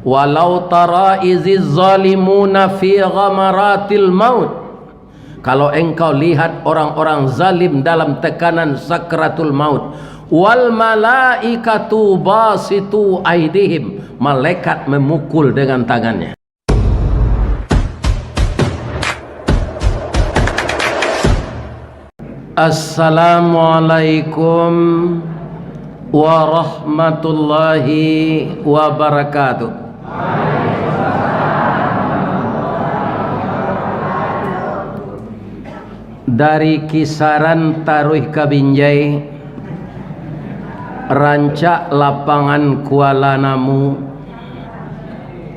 walau tara iziz zalimuna fi ghamaratil maut, kalau engkau lihat orang-orang zalim dalam tekanan sakratul maut, wal malaikatu basitu aidihim, malaikat memukul dengan tangannya. Assalamualaikum warahmatullahi wabarakatuh. Dari kisaran Taruih Kabinjai, rancak lapangan Kuala Namu,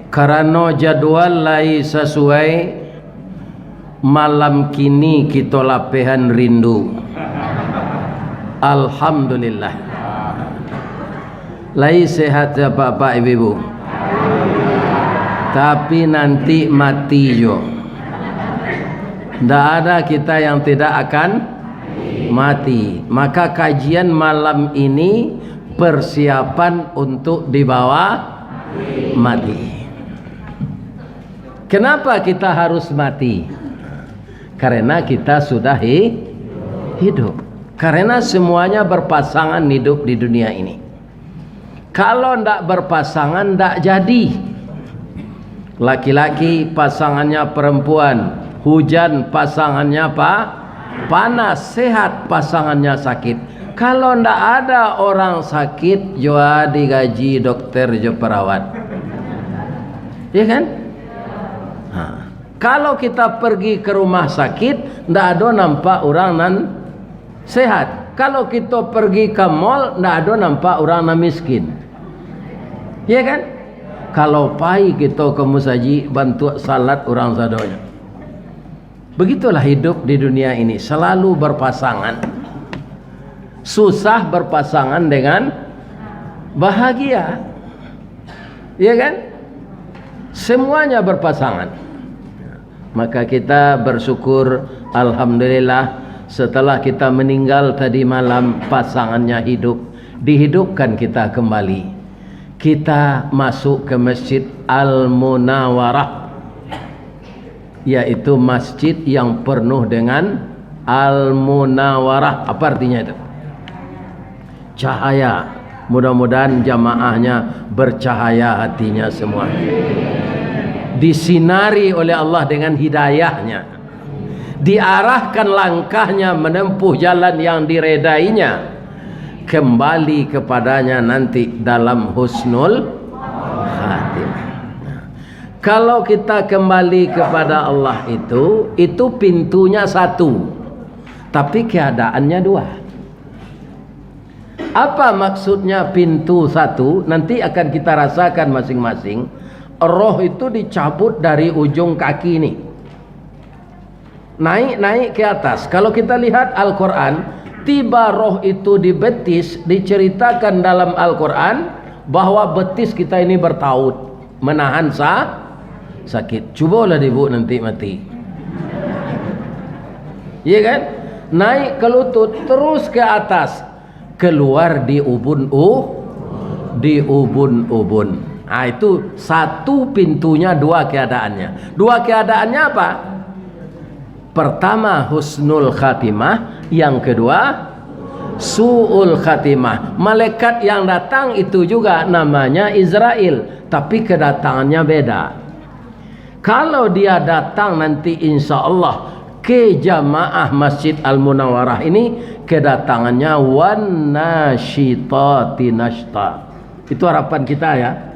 karena jadwal lai sesuai, malam kini kita lapehan rindu. Alhamdulillah. Lai sehat ya bapak ibu, tapi nanti mati jo. Tidak ada kita yang tidak akan mati. Maka kajian malam ini persiapan untuk dibawa mati. Kenapa kita harus mati? Karena kita sudah hidup. Karena semuanya berpasangan hidup di dunia ini. Kalau tidak berpasangan tidak jadi. Laki-laki pasangannya perempuan, hujan pasangannya panas, sehat pasangannya sakit. Kalau tidak ada orang sakit, jua digaji dokter jo perawat. Ya kan? Kalau kita pergi ke rumah sakit, tidak ada nampak orang nan sehat. Kalau kita pergi ke mall, tidak ada nampak orang nan miskin. Ya kan? Kalau pai kita ke musaji, bantu salat orang sadonya. Begitulah hidup di dunia ini, selalu berpasangan. Susah berpasangan dengan bahagia. Ya kan? Semuanya berpasangan. Maka kita bersyukur, alhamdulillah, setelah kita meninggal tadi malam pasangannya hidup, dihidupkan kita kembali. Kita masuk ke Masjid Al-Munawwarah, yaitu masjid yang penuh dengan Al-Munawwarah. Apa artinya itu? Cahaya. Mudah-mudahan jamaahnya bercahaya hatinya semua, disinari oleh Allah dengan hidayahnya, diarahkan langkahnya menempuh jalan yang diredainya, kembali kepadanya nanti dalam husnul khatimah. Kalau kita kembali kepada Allah itu pintunya satu, tapi keadaannya dua. Apa maksudnya pintu satu? Nanti akan kita rasakan masing-masing. Roh itu dicabut dari ujung kaki ini, naik ke atas. Kalau kita lihat Al-Quran, tiba roh itu di betis, diceritakan dalam Al-Quran bahwa betis kita ini bertaut, menahan sakit. Cobalah ibu nanti mati. Iya kan? Naik ke lutut, terus ke atas, keluar di ubun-ubun. Nah, itu satu pintunya, dua keadaannya. Dua keadaannya apa? Pertama husnul khatimah, yang kedua su'ul khatimah. Malaikat yang datang itu juga namanya Israel, tapi kedatangannya beda. Kalau dia datang nanti insya Allah ke jamaah Masjid Al-Munawwarah ini, kedatangannya wan nasyitati nashta. Itu harapan kita ya.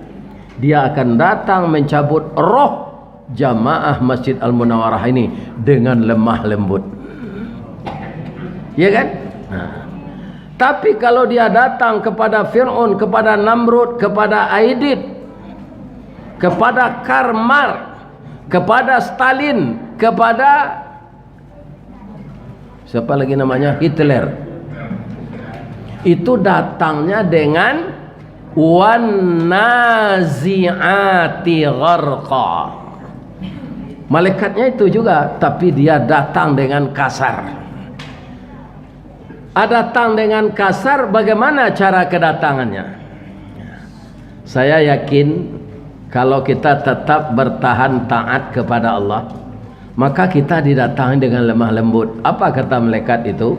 Dia akan datang mencabut roh jamaah Masjid Al-Munawwarah ini dengan lemah lembut. Ya kan? Tapi kalau dia datang kepada Fir'aun, kepada Namrud, kepada Aidit, kepada Karmar, kepada Stalin, kepada siapa lagi namanya, Hitler, itu datangnya dengan wan nazi'ati gharqa. Malaikatnya itu juga, tapi dia datang dengan kasar. Datang dengan kasar, bagaimana cara kedatangannya? Saya yakin Kalau kita tetap bertahan taat kepada Allah, maka kita didatangi dengan lemah lembut. Apa kata malaikat itu?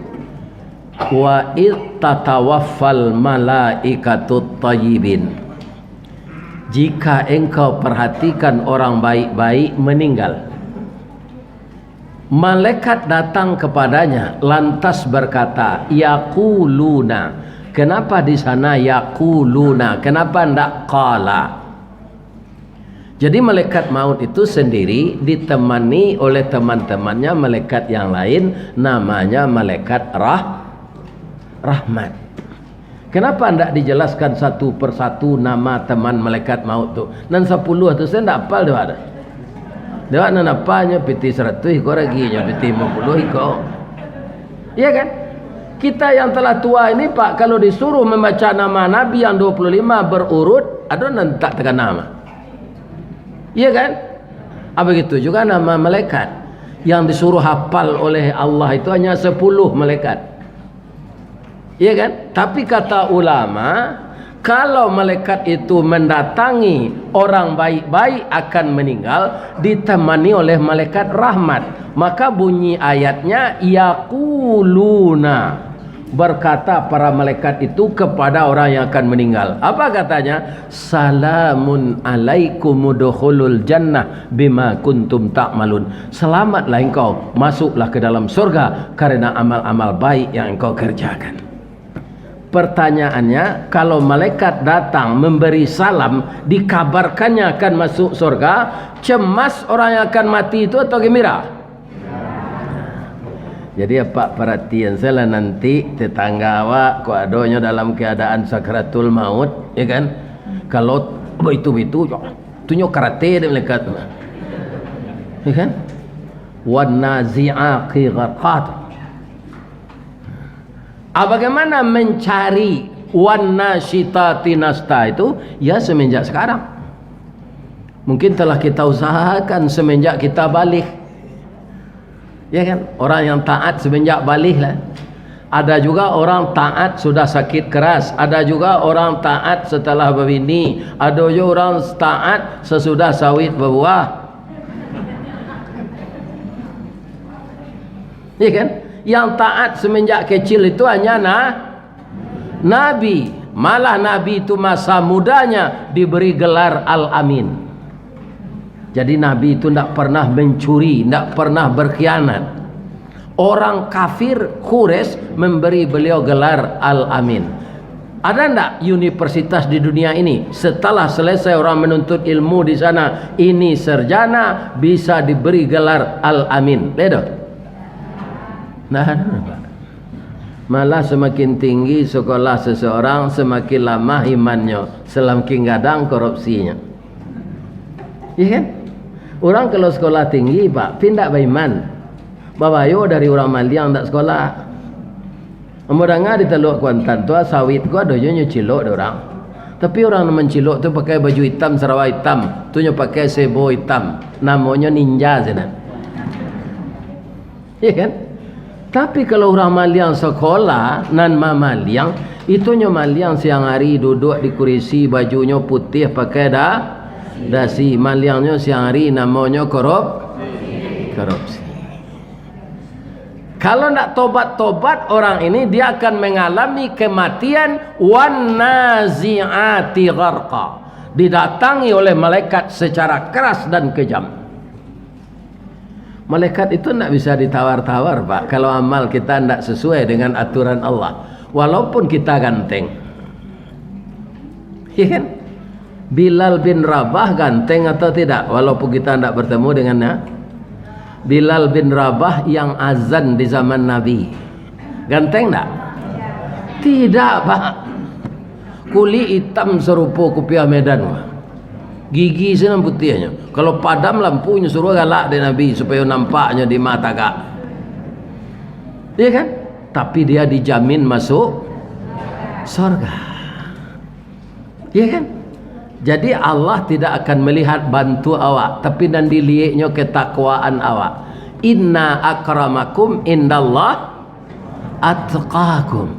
Wa id tatawaffal malaikatut thayyibin. Jika engkau perhatikan orang baik-baik meninggal, malaikat datang kepadanya lantas berkata, yaquluna. Kenapa di sana yaquluna? Kenapa tidak qala? Jadi malaikat maut itu sendiri ditemani oleh teman-temannya malaikat yang lain, namanya malaikat rahmat. Kenapa tidak dijelaskan satu persatu nama teman malaikat maut itu? Dan 10 itu saya tidak hafal dia ada. Dia ada napanya piti 100 iko lagi, piti 50 iko. Iya kan? Kita yang telah tua ini Pak, kalau disuruh membaca nama Nabi yang 25 berurut, ada nanti tekan nama. Iya kan? Begitu juga nama malaikat yang disuruh hafal oleh Allah itu hanya 10 malaikat. Iya kan? Tapi kata ulama, kalau malaikat itu mendatangi orang baik-baik akan meninggal ditemani oleh malaikat rahmat, maka bunyi ayatnya yaquluna, berkata para malaikat itu kepada orang yang akan meninggal. Apa katanya? Salamun alaikum udkhulul jannah bima kuntum ta'malun. Selamatlah engkau, masuklah ke dalam surga karena amal-amal baik yang engkau kerjakan. Pertanyaannya, kalau malaikat datang memberi salam, dikabarkannya akan masuk surga, cemas orang yang akan mati itu atau gembira? Jadi Pak perhatian saya nanti tetangga awak kok adanya dalam keadaan sakratul maut, ya kan? Kalau itu tunjuk karate dia malaikat, ya kan? Wan nazi'ati gharqat. Bagaimana mencari wan nasyitati nasta itu? Ya semenjak sekarang. Mungkin telah kita usahakan semenjak kita balik. Ya kan? Orang yang taat semenjak balik lah. Ada juga orang taat sudah sakit keras. Ada juga orang taat setelah berbini. Ada juga orang taat sesudah sawit berbuah. Ya kan? Yang taat semenjak kecil itu hanya Nabi. Malah Nabi itu masa mudanya diberi gelar Al-Amin. Jadi Nabi itu tidak pernah mencuri, tidak pernah berkhianat. Orang kafir Quraisy memberi beliau gelar Al-Amin. Ada tidak universitas di dunia ini setelah selesai orang menuntut ilmu di sana, ini sarjana bisa diberi gelar Al-Amin? Tidak. Nah, malah semakin tinggi sekolah seseorang, semakin lama imannya, semakin gadang korupsinya. Iya kan? Orang kalau sekolah tinggi Pak, pindah beriman. Babayo dari orang Maliang tak sekolah. Amodanga di Teluk Kuantan tu sawit gua dojo nyucilok orang. Tapi orang mencilok tu pakai baju hitam, Sarawak hitam, tu pakai sebo hitam. Namanya ninja sana. Iya kan? Tapi kalau orang Maliang sekolah nan Maliang, itu Maliang siang hari duduk di kursi, bajunya putih pakai dasi. Maliangnya siang hari namanya korupsi. Kalau nak tobat-tobat orang ini, dia akan mengalami kematian wan nazi'ati gharqa. Didatangi oleh malaikat secara keras dan kejam. Malaikat itu tidak bisa ditawar-tawar Pak. Kalau amal kita tidak sesuai dengan aturan Allah, walaupun kita ganteng. Ya kan? Bilal bin Rabah ganteng atau tidak? Walaupun kita tidak bertemu dengannya. Bilal bin Rabah yang azan di zaman Nabi, ganteng tak? Tidak Pak. Kulit hitam serupa kopiah Medan, gigi senang putihnya. Kalau padam lampunya suruh galak dari Nabi supaya nampaknya di mata kak. Iya kan? Tapi dia dijamin masuk surga. Iya kan? Jadi Allah tidak akan melihat bantu awak, tapi dan dilihatnya ketakwaan awak. Inna akramakum indallah atqakum.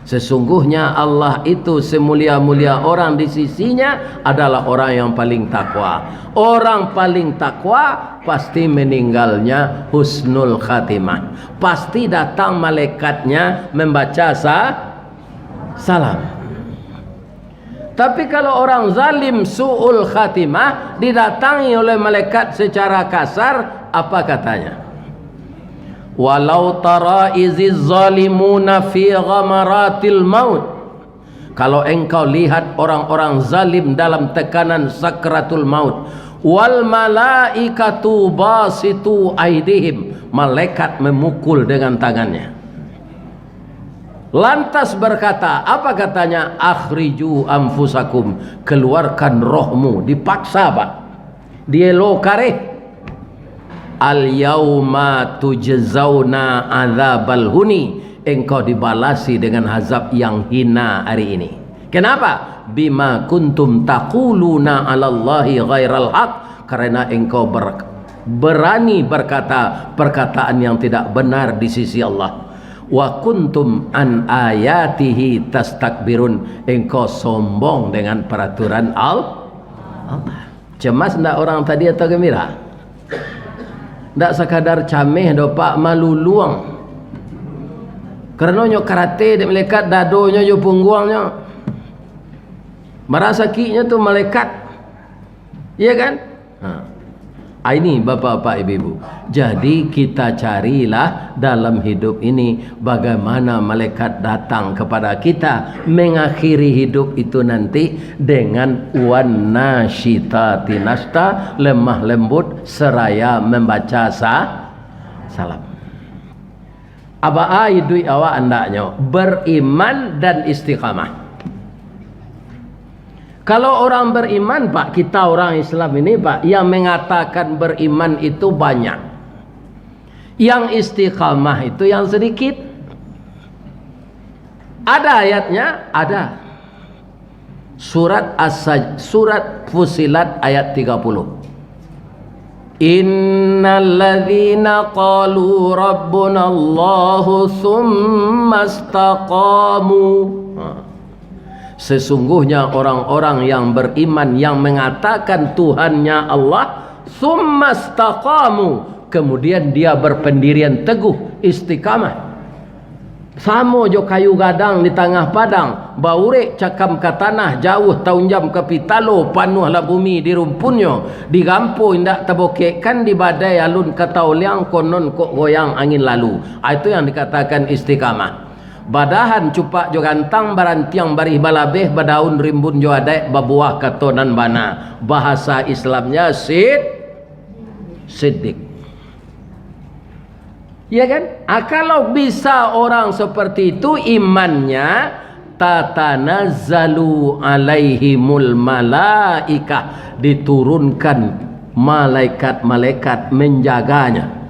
Sesungguhnya Allah itu semulia-mulia orang di sisinya adalah orang yang paling takwa. Orang paling takwa pasti meninggalnya husnul khatimah. Pasti datang malaikatnya membaca salam. Tapi kalau orang zalim su'ul khatimah didatangi oleh malaikat secara kasar, apa katanya? Walau tara iziz zalimuna fi ghamaratil maut. Kalau engkau lihat orang-orang zalim dalam tekanan sakratul maut, wal malaikatu basitu aidihim, malaikat memukul dengan tangannya. Lantas berkata, apa katanya? Akhriju anfusakum, keluarkan rohmu. Dipaksa Pak, dielokare. Al yauma tujzauna adzabal huni, engkau dibalasi dengan azab yang hina hari ini. Kenapa? Bima kuntum taquluna 'alallahi ghairal haq, karena engkau berani berkata perkataan yang tidak benar di sisi Allah. Wa kuntum an ayatihi tastakbirun, engkau sombong dengan peraturan Allah. Cemas ndak orang tadi atau gembira? Ndak sekadar cameh do Pak, malu luang. Karena nyo karate de malaikat dadonya yo pungguangnya. Merasa kinya tu malaikat. Iya kan? Ini bapak-bapak ibu-ibu. Jadi kita carilah dalam hidup ini bagaimana malaikat datang kepada kita mengakhiri hidup itu nanti dengan wan nasyitati nashta, lemah lembut seraya membaca salam. Apa idui awak andaknya beriman dan istiqamah. Kalau orang beriman Pak, kita orang Islam ini Pak, yang mengatakan beriman itu banyak, yang istiqamah itu yang sedikit. Ada ayatnya, ada. Surat Surat Fusilat ayat 30. Innalladzina qalu rabbunallahu tsumma istaqamu. Sesungguhnya orang-orang yang beriman yang mengatakan Tuhannya Allah, tsumma istaqamu, kemudian dia berpendirian teguh, istiqamah. Samo jo kayu gadang di tengah padang, baurek cakam ke tanah, jauh tahun jam ke pitalo, panuhlah bumi di rumpunnya, digampo indak tabokekkan di badai alun katauliang konon kok goyang angin lalu. Itu yang dikatakan istiqamah. Badahan cupak jo gantang barantiang barih balabeh badaun rimbun jo adek babuah katonan bana. Bahasa Islamnya siddiq. Ya kan? Kalau bisa orang seperti itu imannya, tatanazzalu alaihimul malaikah, diturunkan malaikat-malaikat menjaganya.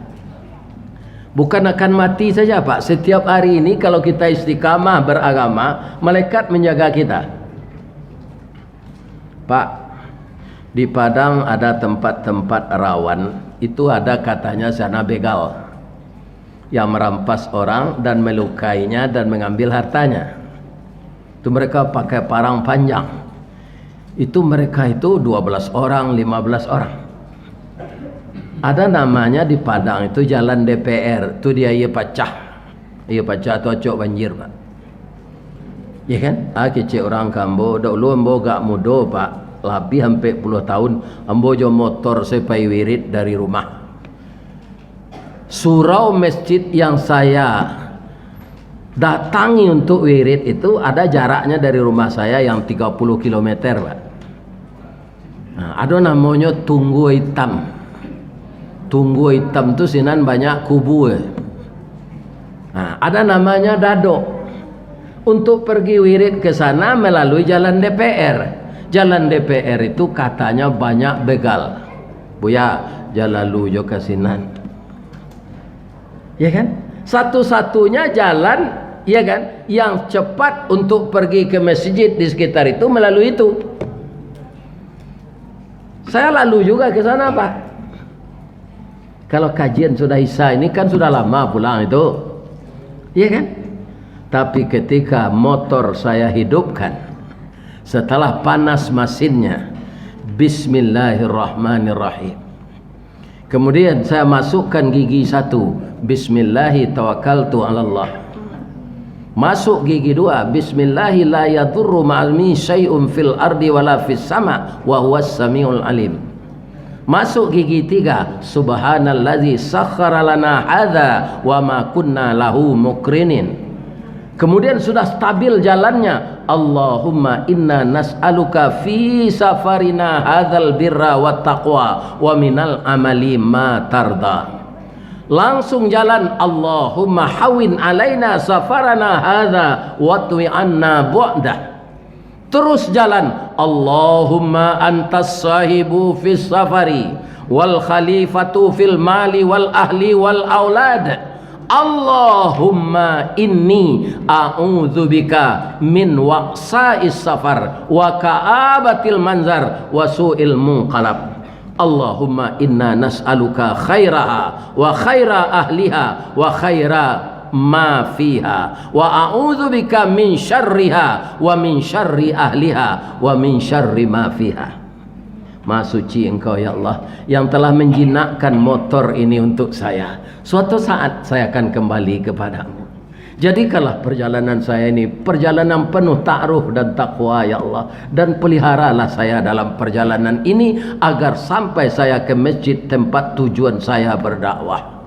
Bukan akan mati saja Pak. Setiap hari ini kalau kita istiqamah beragama, malaikat menjaga kita. Pak, di Padang ada tempat-tempat rawan. Itu ada katanya sana begal yang merampas orang dan melukainya dan mengambil hartanya. Itu mereka pakai parang panjang. Itu mereka itu 12 orang, 15 orang. Ada namanya di Padang itu jalan DPR. Itu dia ia pecah tu acok banjir Pak. Ya kan? Kecil orang kambo dulu ambo gak mudo Pak, lebih hampir 10 tahun ambo jo motor sampai wirid dari rumah. Surau masjid yang saya datangi untuk wirid itu ada jaraknya dari rumah saya yang 30 km Pak. Nah, ada namanya Tunggu Hitam. Tunggu Hitam tu sinan banyak kubu. Nah, ada namanya Dado. Untuk pergi wirid ke sana melalui jalan DPR. Jalan DPR itu katanya banyak begal. Buya, jalalu jo ke sinan. Ya kan? Satu-satunya jalan, ya kan, yang cepat untuk pergi ke masjid di sekitar itu melalui itu. Saya lalu juga ke sana Pak. Kalau kajian sudah Isya ini kan sudah lama pulang itu, iya kan? Tapi ketika motor saya hidupkan, setelah panas mesinnya, Bismillahirrahmanirrahim. Kemudian saya masukkan gigi 1, Bismillahi tawakkaltu 'alallah. Masuk gigi 2, Bismillahi la yadurru ma'almi syai'un fil ardi wala fis sama wa huwas samiul alim. Masuk gigi 3, Subhanallazi sakhkhara lana hadza wa ma kunna lahu muqrinin. Kemudian sudah stabil jalannya, Allahumma inna nas'aluka fi safarina hadzal birra wat taqwa wa minal amali ma tarda. Langsung jalan, Allahumma hawin alaina safarana hadza watwi anna bu'dah. Terus jalan, Allahumma antas sahibu fis safari wal khalifatu fil mali wal ahli wal aulad. Allahumma inni a'udzubika min waqsa'is safar wa ka'abatil manzar wa su'il munqalab. Allahumma inna nas'aluka khairaha wa khaira ahliha wa khaira ma fiha wa a'udzubika min syarriha wa min syarri ahliha wa min syarri ma fiha. Maha suci Engkau ya Allah yang telah menjinakkan motor ini untuk saya. Suatu saat saya akan kembali kepadamu. Jadikanlah perjalanan saya ini perjalanan penuh ta'aruf dan taqwa ya Allah, dan peliharalah saya dalam perjalanan ini agar sampai saya ke masjid tempat tujuan saya berdakwah.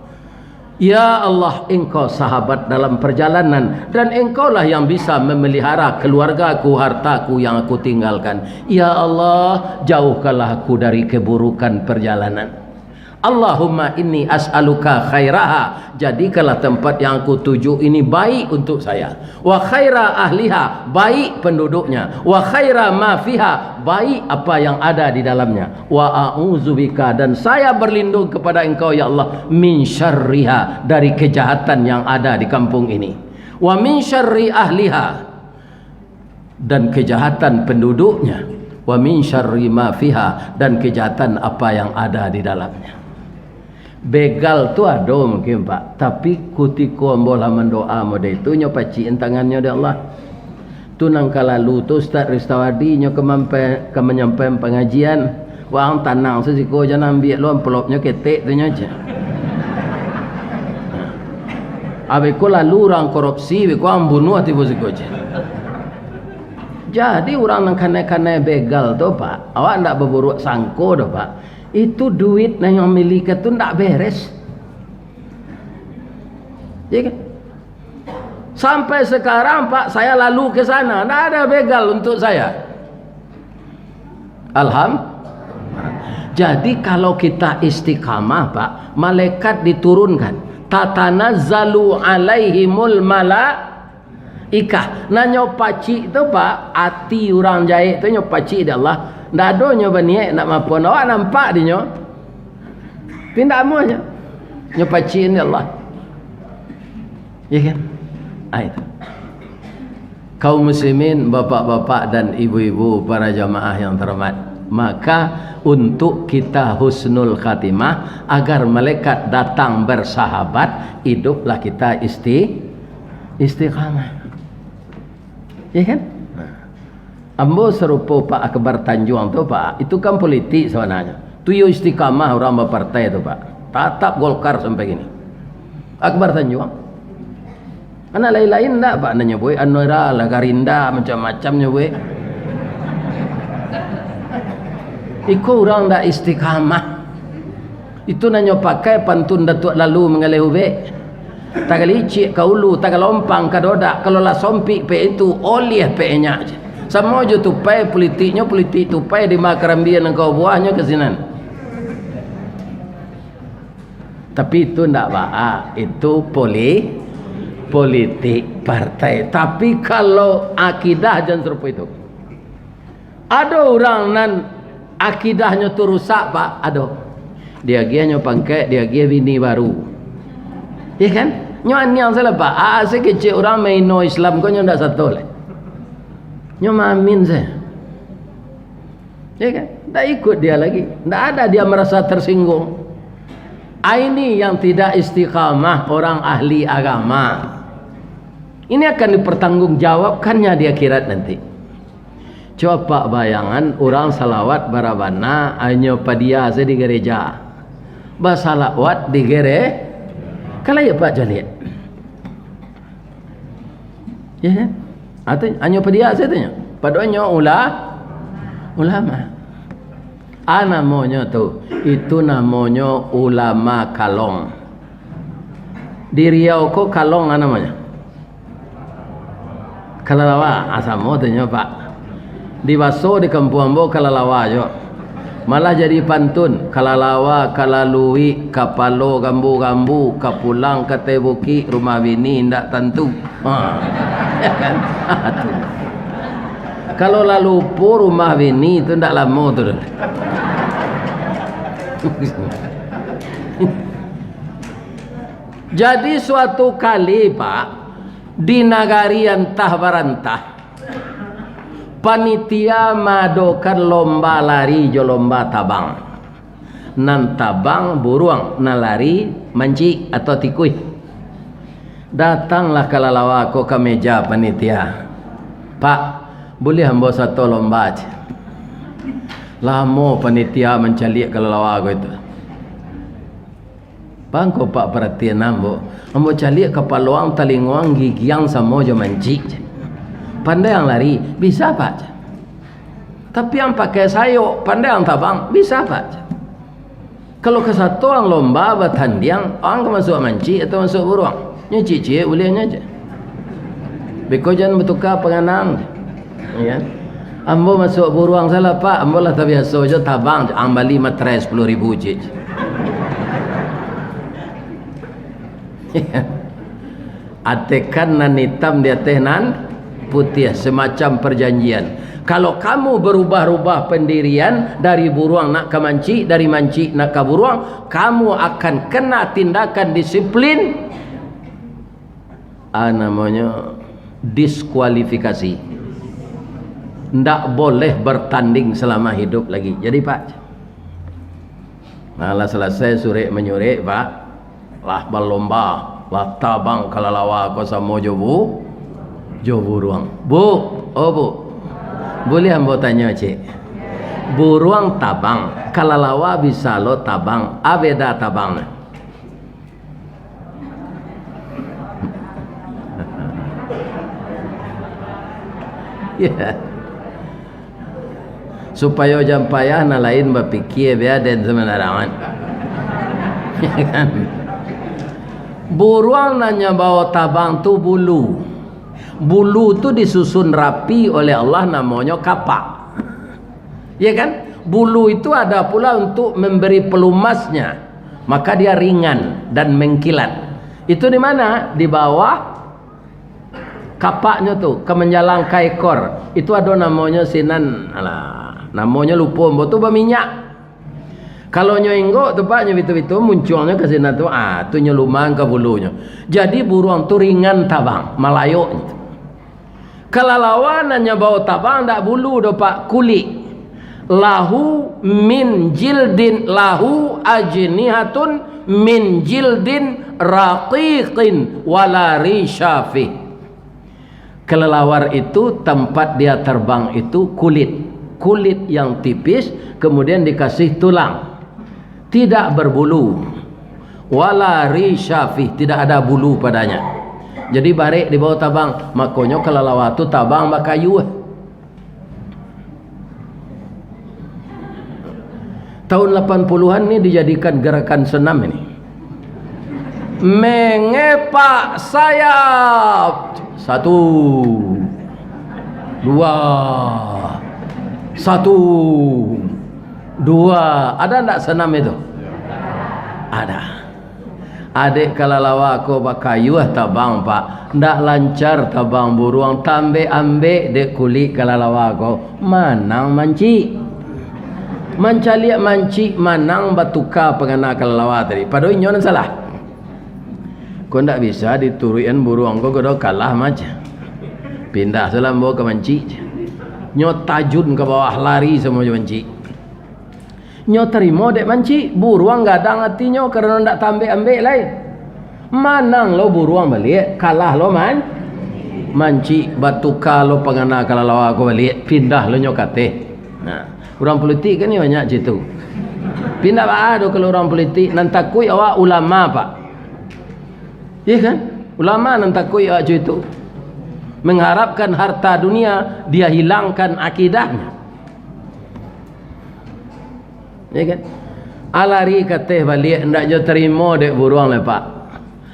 Ya Allah, Engkau sahabat dalam perjalanan, dan Engkaulah yang bisa memelihara keluargaku, hartaku yang aku tinggalkan. Ya Allah, jauhkanlah aku dari keburukan perjalanan. Allahumma inni as'aluka khairaha, jadikanlah tempat yang aku tuju ini baik untuk saya. Wa khaira ahliha, baik penduduknya. Wa khaira ma fiha, baik apa yang ada di dalamnya. Wa a'udzubika, dan saya berlindung kepada Engkau ya Allah, min syarriha, dari kejahatan yang ada di kampung ini. Wa min syarri ahliha, dan kejahatan penduduknya. Wa min syarri ma fiha, dan kejahatan apa yang ada di dalamnya. Begal tu ada mungkin Pak, tapi kutiku ambolah mendoa mode itu nyopaciin tangannya de Allah. Tu nangkala lalu tu Ustaz Ristawadi nyo menyampaikan pengajian, wang tanang sesiko jangan ambil lu amplopnya ketek tu aja. Abe ko lalu orang korupsi, be ko ambunuh ati bosiko aja. Jadi orang nang kane-kane begal tu Pak, awak ndak berburuk sangko tu Pak. Itu duit yang miliki itu tidak beres, ya kan? Sampai sekarang Pak, saya lalu ke sana, tidak ada begal untuk saya. Alhamdulillah. Jadi kalau kita istiqamah Pak, malaikat diturunkan, tatanazzalu alaihimul malaikah. Nah nyopaci itu Pak, hati orang jahit itu nyopaci di Allah. Ndak ada nyoba niat nak mampu. Awak nampak dia nyo. Pindah amunya. Nyopaciin Allah. Ya kan? Itu. Kaum muslimin, bapak-bapak dan ibu-ibu, para jamaah yang terhormat. Maka untuk kita husnul khatimah, agar malaikat datang bersahabat, hiduplah kita istiqamah. Ya kan? Ambo serupa Pak Akbar Tanjung tu Pak, itu kan politik sebenarnya. Tuyo istiqamah orang berpartai tu Pak. Tatap Golkar sampai gini. Akbar Tanjung. Anak lain-lain enggak Pak nanya boy, Anwara, Lagarinda, macam-macamnya boy. Iko orang ndak istiqamah. Itu nanya pakai pantun Datuk lalu mengalih ube. Tak licik kaulu, tak lompang kadodak, kalau lah sompi pe itu oleh pe nya aja. Sama je tupai politiknya, politik tupai di makarambian engkau buahnya kesinan. Tapi itu ndak baik, itu politik partai. Tapi kalau akidah jangan serupa itu. Ada orang nan akidahnya tu rusak Pak, ada. Dia gianya pangkai, dia gia bini baru. Ya kan? Nyo yang salah Pak. Saya kecil orang main no Islam kau nyo ndak satu lah. Nyo amin saya. Ya kan? Tak ikut dia lagi. Tak ada dia merasa tersinggung. Ini yang tidak istiqamah orang ahli agama. Ini akan dipertanggungjawabkannya di akhirat nanti. Coba bayangan orang salawat barabana hanya padia di gereja. Basalawat di gereja. Kalau ya Pak Jaliat. Ya kan? Atau hanya padia saja. Padahal ulama. Namanya tu. Itu namanya ulama kalong. Di Riau ko kalong namanya. Kalalawa asamo tu nya Pak. Di Baso di Kampung Ambo kalalawa jo. Malah jadi pantun. Kalalawa, kalalui, kapalo, gambu-gambu, kapulang, katebuki, rumah bini ndak tentu. Ya kan? Kalau lalu pur rumah bini itu ndak lama tu. Jadi suatu kali Pak, di nagari antah barantah, panitia madokan lomba lari jo lomba tabang. Nan tabang buruang, nan lari manci atau tikui. Datanglah kalalawa ko ke meja panitia. Pak, boleh hamba satu lomba aja. Lama panitia mencaliak kalalawa ko itu. Bang ko Pak perhatian ambo. Ambo caliak kepaluang talinguang gigiang sama jo manci. Pandai yang lari bisa Pak. Tapi yang pakai sayuk pandai yang tabang bisa Pak. Kalau ke satu orang lomba bertanding, orang masuk manci atau masuk buruang, nyeci bolehnya aja. Beko jangan bertukar penganang. Ya. Ambo masuk buruang salah Pak, ambo lah tak biasa aja tabang, ambali matrai 10.000 je. Atekan nan hitam di atas nan putih, semacam perjanjian. Kalau kamu berubah-ubah pendirian dari buruang nak ke manci, dari manci nak ke buruang, kamu akan kena tindakan disiplin. Namanya diskualifikasi. Ndak boleh bertanding selama hidup lagi. Jadi Pak, malah selesai sore menyurik Pak, lah berlomba, lah tabang kalalawa ko sama jo buruang. Bu, oh Bu, boleh hamba tanya cik, buruang tabang, kalalawa bisa lo tabang, abeda tabang. Ya, supaya jam payah na lain berpikir biar dan semenarangan. Ya kan? Buruang nanya bawa tabang tu bulu. Bulu tu disusun rapi oleh Allah namanya kapak. Ya kan? Bulu itu ada pula untuk memberi pelumasnya. Maka dia ringan dan mengkilat. Itu di mana? Di bawah kapaknya tu, ke menjalang ke ekor. Itu ada namanya sinan. Alah, namanya lupa, itu berminyak. Kalau nyoenggo tu Pak, nyobitu-bitu munculnya ke sini tu, tu nyelumang ke bulunya. Jadi buruang tu ringan tabang, malayuk. Kalau lawan nanya bawa tabang tak bulu do Pak, kulit. Lahu min jildin, lahu ajnihatun min jildin raqiqin wala rishafi. Kelelawar itu tempat dia terbang itu kulit yang tipis, kemudian dikasih tulang, tidak berbulu, wala rishafi, tidak ada bulu padanya. Jadi barik di bawah tabang, makanya kelelawar itu tabang bakayu. Tahun 80-an ini dijadikan gerakan senam ini. Mengepak sayap. 1 2 1 2. Ada enggak senam itu? Ada. Adik kalalawa ko bakayuh tabang Pak, ndak lancar tabang buruang, tambe ambek dek kulit kalalawa ko manang manci. Mancaliak manci manang batuka pengana kalalawa tadi. Padahal nyon salah. Kau ndak bisa dituruin buruang kau dah kalah macam. Pindah salam bawa ke manci. Nyo tajun ke bawah lari semua manci. Nyo terima dek manci, buruang gadang hatinya karena ndak tambah ambek lain. Manang lo buruang balik, kalah lo manci batu kalau pengana kalalawa ko balik pindah lo nyokate. Nah, orang politik kan ni banyak situ. Pindah ada kalau orang politik nan takui awak ulama pak. Iya kan? Ulama nan takui awak itu. Mengharapkan harta dunia, dia hilangkan akidahnya. Ya kan? Alari kateh balik hendak jo terima dek buruang le pak.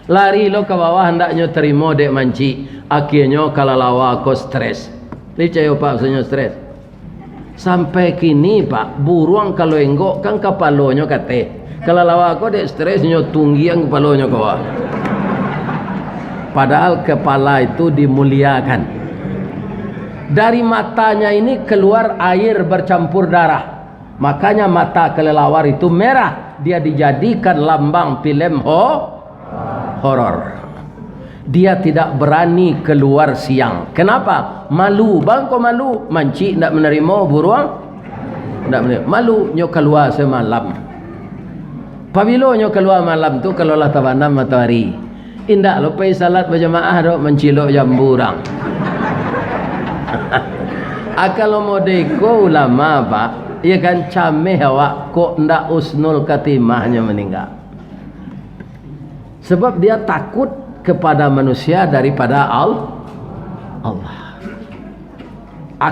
Lari lo ke bawah hendak jo terima dek manci. Akhirnya kalalawa ko stres. Licayo pak sebenarnya stres. Sampai kini pak buruang kalau enggok kan kapalonyo kateh. Kalalawa ko dek stres nyo tunggi ang kapalonyo ko. Padahal kepala itu dimuliakan. Dari matanya ini keluar air bercampur darah. Makanya mata kelelawar itu merah. Dia dijadikan lambang film horor. Dia tidak berani keluar siang. Kenapa? Malu. Bang kau malu. Manci tidak menerima buruang? Tidak menerima. Malu nyo keluar semalam. Pabilo nyo keluar malam tu kalau lah tabanam matahari. Indah lupai salat berjamaah dok mencilok jamburang. Kalau modeko ulama pak, ia kan cameh awak kok ndak usnul katimahnya meninggal. Sebab dia takut kepada manusia daripada Allah.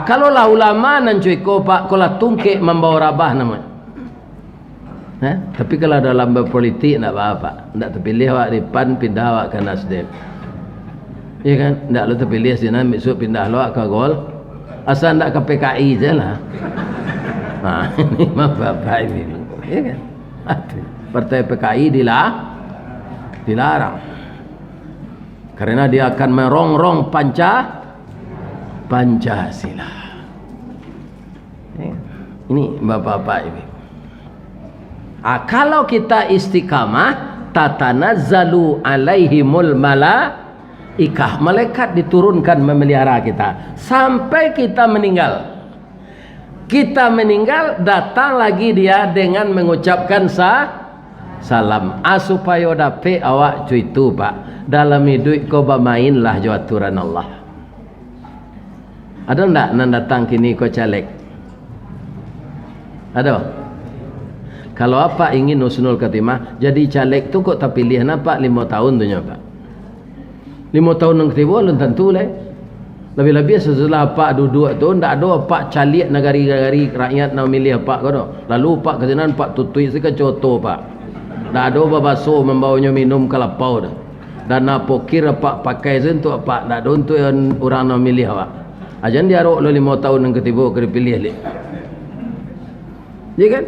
Kalau lah ulama nan cuy ko pak kola tungke membawa rabah namanya. Tapi kalau dalam berpolitik tak apa-apa. Tak terpilih awak di PAN pindah awak ke Nasdem. Ya kan? Tak lo terpilih sini besok pindah awak ke Gol. Asal tak ke PKI je lah. Ini mah bapak ini. Ya kan? Partai PKI dilarang. Karena dia akan merongrong Pancasila. Ini bapak-bapak ini. Kalau kita istiqamah, tatanazzalu alaihimul malaikah. Malaikat diturunkan memelihara kita sampai kita meninggal. Kita meninggal, datang lagi dia dengan mengucapkan salam. Supaya dapat awak cuitu pak. Dalam hidup kau bermainlah jo aturan Allah. Ada ndak nan datang kini kau caleg? Ada? Kalau apa ingin husnul khatimah, jadi caleg tu kok tak pilih nampak 5 tahun tu nyoba. 5 tahun yang ketiga belum tentu lah. Lebih-lebih setelah apa duduk tu ndak ada apa caleg negari-negari rakyat nak milih apa kau tu. Lalu pak kesenan pak tutui sika contoh pak. Ndak ada babaso membawanya minum kelapau dah. Dan nak pokir pak pakai sentu apa ndak ada untuk orang nak milih awak. Ajan dia rok 5 tahun yang ketiga kena pilih leh. Ya kan?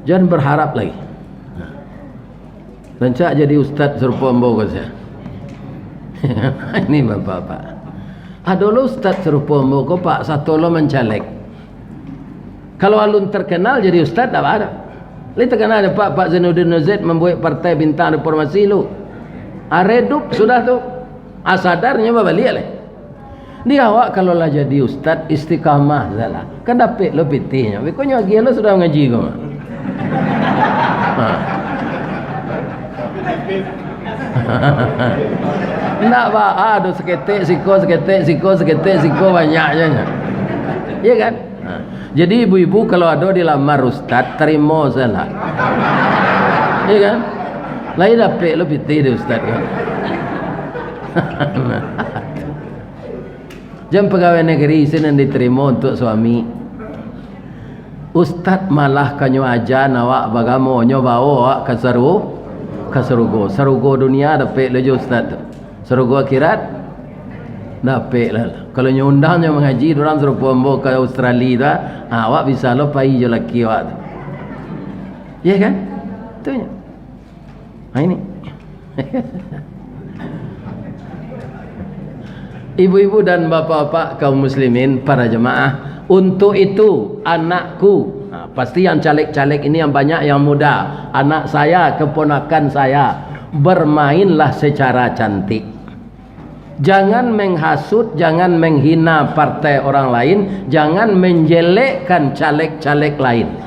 Jangan berharap lagi. Lancak jadi ustaz serupa ambau kau saya. Ini bapak-bapak. Ada lo ustaz serupa ambau kau pak satu lo mencalek. Kalau alun terkenal jadi ustaz tak ada. Li terkenal ada Pak Zainuddin Nuzid membuat partai bintang reformasi lu. Redup sudah tu. Sadarnya balik leh. Dia awak kalau lah jadi ustaz istiqamah salah. Kan dapat lo pitihnya. Bekonya lagi lo sudah ngaji kau. Nak pak, aduh seketik siko banyaknya. Iya kan? Jadi ibu-ibu kalau ada dilamar ustaz terima salah. Iya kan? Lain dapat lo pitih di ustaz kan. Jam pegawai negeri sini diterima untuk suami. Ustaz malah kanyo aja nawak bagamo nyo bawa awak ke sarugo dunia dapat le ustaz. Sarugo akhirat dapat lah. Kalau nyo undang nyo mengaji orang suruh pombo ke Australia dah, awak bisa lo pai je laki awak. Ya kan? Tu nya. Ini. Ibu-ibu dan bapak-bapak kaum muslimin para jemaah, untuk itu anakku, pasti yang caleg-caleg ini yang banyak yang muda, anak saya, keponakan saya, bermainlah secara cantik. Jangan menghasut, jangan menghina partai orang lain, jangan menjelekkan caleg-caleg lain.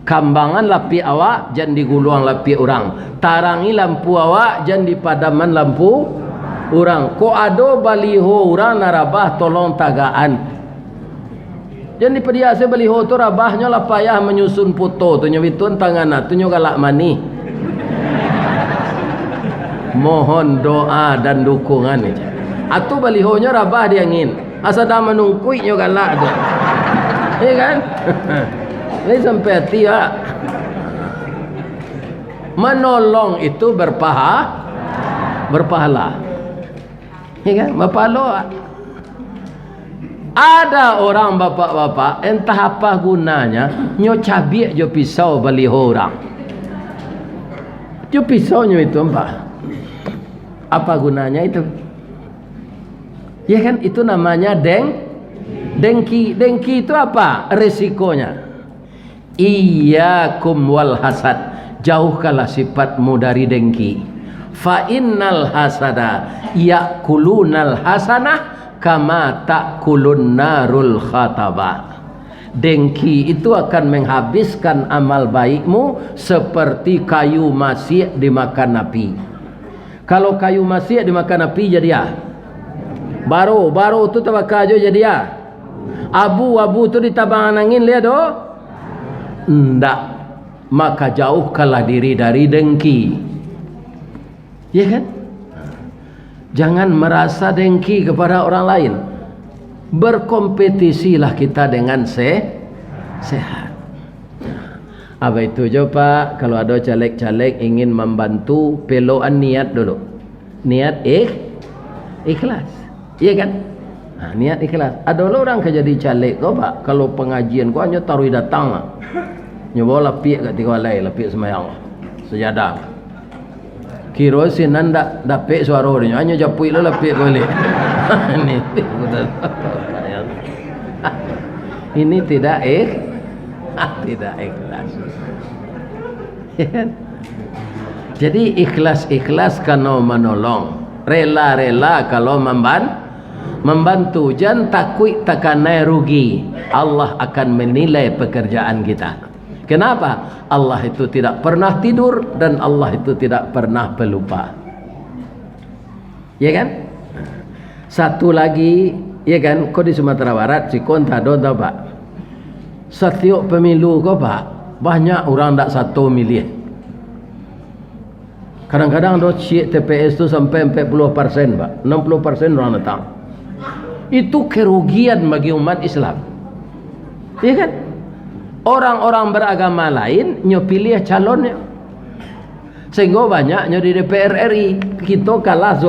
Kambangan lapi awak, jangan diguluang lapi orang. Tarangi lampu awak, jangan dipadaman lampu Orang ko ado baliho orang narabah tolong tagaan. Jadi pediase baliho tu rabahnya lah payah menyusun foto tu nyawitun tangan tu galak mani. Mohon doa dan dukungan ni. Atu balihonya rabah dia angin. Asa dah menungkui nyo galak tu. Iya kan? Ini sampai hati ya. Menolong itu berpahala. Ya kan? Berpahala. Ada orang bapak-bapak entah apa gunanya nyo cabik jo pisau baliho orang. Jo pisaunya itu apa gunanya itu? Ya kan itu namanya dengki. Dengki itu apa? Resikonya. Iyyakum wal hasad. Jauhkanlah sifatmu dari dengki. Fa innal hasada yakulunal hasanah kama takulun narul khatabah. Dengki itu akan menghabiskan amal baikmu seperti kayu masyik dimakan api. Kalau kayu masyik dimakan api jadi ya. Baru tu terbakar je jadi ya. Abu-abu tu ditabangan angin lihat do. Ndak. Maka jauhkanlah diri dari dengki. Ya kan? Jangan merasa dengki kepada orang lain. Berkompetisilah kita dengan sehat. Apa itu je Pak? Kalau ada caleg-caleg ingin membantu, peloan niat dulu. Niat ikhlas. Iya kan? Nah, niat ikhlas. Ada orang jadi caleg kau Pak. Kalau pengajian kau hanya taruh datang. Nyoba lapik kat tiga walai, lapik semayang. Sejadah. Kira sinan dak dapik suara dia. Hanya japui lo lapik boleh. Ini tidak ikhlas. Jadi ikhlas kalau menolong, rela kalau membantu. Jangan takut takanai rugi. Allah akan menilai pekerjaan kita. Kenapa? Allah itu tidak pernah tidur dan Allah itu tidak pernah pelupa. Ya kan? Satu lagi, ya kan? Kau di Sumatera Barat, si kontado tahu Pak. Setiap pemilu kau Pak, banyak orang tak satu milih. Kadang-kadang do cik TPS tu sampai 40% Pak, 60% orang datang. Itu kerugian bagi umat Islam. Ya kan? Orang-orang beragama lain nyo pilih calonnya. Sehingga banyak nyo di DPR RI kita kalah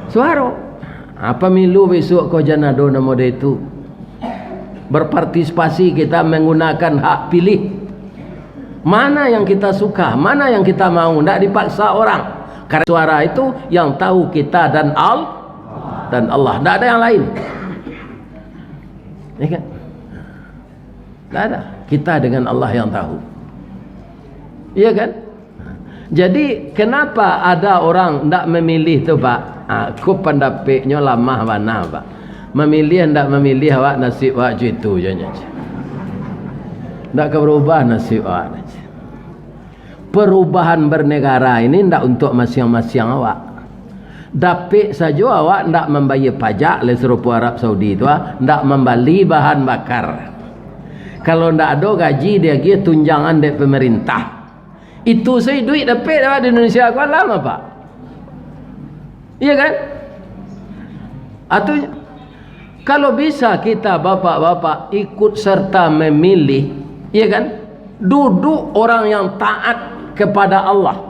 suara. Apa milu besok kau janado nama dia itu. Berpartisipasi kita menggunakan hak pilih. Mana yang kita suka, mana yang kita mau, tidak dipaksa orang. Karena suara itu yang tahu kita dan Allah, tidak ada yang lain. Ya kan? Tak ada. Kita dengan Allah yang tahu. Iya kan? Jadi kenapa ada orang tak memilih tu Pak? Aku pendapatnya lamah mana Pak? Memilih tak memilih awak nasib awak itu je. Tak berubah nasib awak. Perubahan bernegara ini tak untuk masing-masing awak. Dapik saja awak tak membayar pajak le serupa Arab Saudi tu, tak membeli bahan bakar. Kalau ndak ada gaji dia gitu tunjangan dari pemerintah. Itu saya duit dapat di Indonesia kau lama Pak. Iya kan? Atau kalau bisa kita bapak-bapak ikut serta memilih, iya kan? Duduk orang yang taat kepada Allah.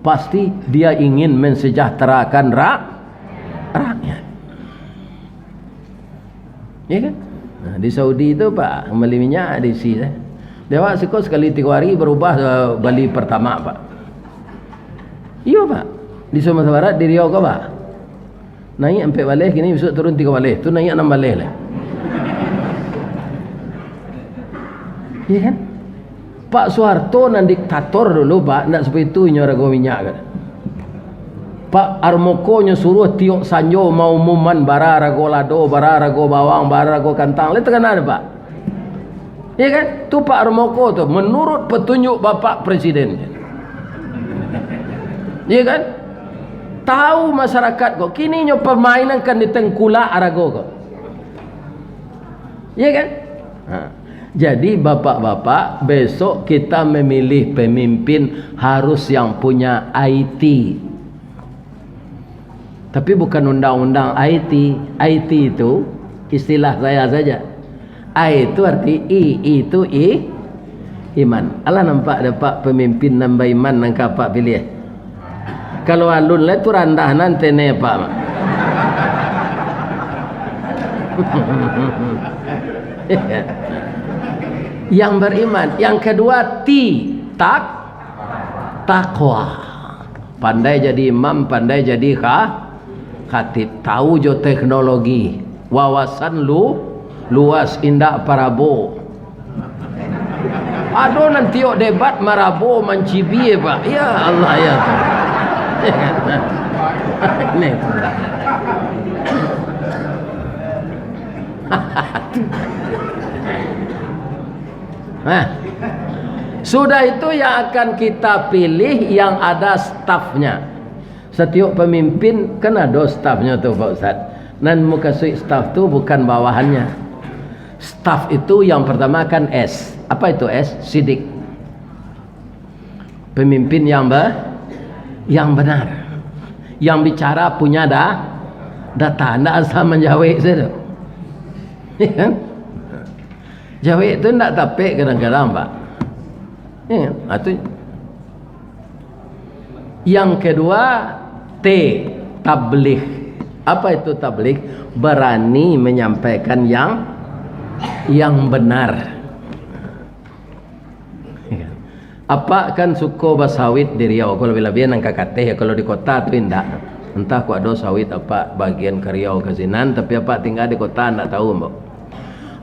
Pasti dia ingin mensejahterakan rakyat. Iya kan? Nah, di Saudi itu Pak, beli minyak di sini. Dia Pak suka sekali 3 hari berubah beli pertama Pak. Iya Pak. Di Sumatera Barat di Riau kau Pak. Naik 4 balik kini besok turun 3 balik. Tu naik 6 balik lah. Iya kan? Pak Soeharto nan diktator dulu Pak, nak seperti itu nyorago minyak kan. Pak Armoko nya suruh tiok sanjo mau umuman bara rago lado, bara rago bawang, bara rago kantang. Lihat kan ada Pak. Ya kan? Tu Pak Armoko tu menurut petunjuk Bapak Presiden. Ya kan? Tahu masyarakat kok kini nyo permainan kan di tengkula arago kok. Ya kan? Jadi bapak-bapak, besok kita memilih pemimpin harus yang punya IT. Tapi bukan undang-undang IT. IT itu istilah saya saja. I itu arti I itu iman. Allah nampak dapat pemimpin nambah iman nang kapak pilih. Kalau alun lah tu randah nanti ne pak. Yang beriman. Yang kedua takwa. Pandai jadi imam, pandai jadi khatib. Tahu jo teknologi. Wawasan luas indak parabo. Aduh nanti debat marabo mancibi pak. Ya Allah ya. Sudah itu yang akan kita pilih yang ada stafnya. Setiap pemimpin kan ada stafnya tuh Pak Ustaz. Dan muka staf tu bukan bawahannya. Staf itu yang pertama kan S. Apa itu S? Sidik. Pemimpin yang benar, yang bicara punya data, tidak asal menjawab saja. Ya, jawab itu tidak tapik kadang-kadang pak. Ya, itu. Yang kedua tabligh. Apa itu tabligh? Berani menyampaikan yang benar. Apa kan suko basawit di Riau kalau lebih nang kakate kalau di kota tu indah entah ku ada sawit apa bagian ke Riau ke Sinan tapi apa tinggal di kota ndak tahu mbak.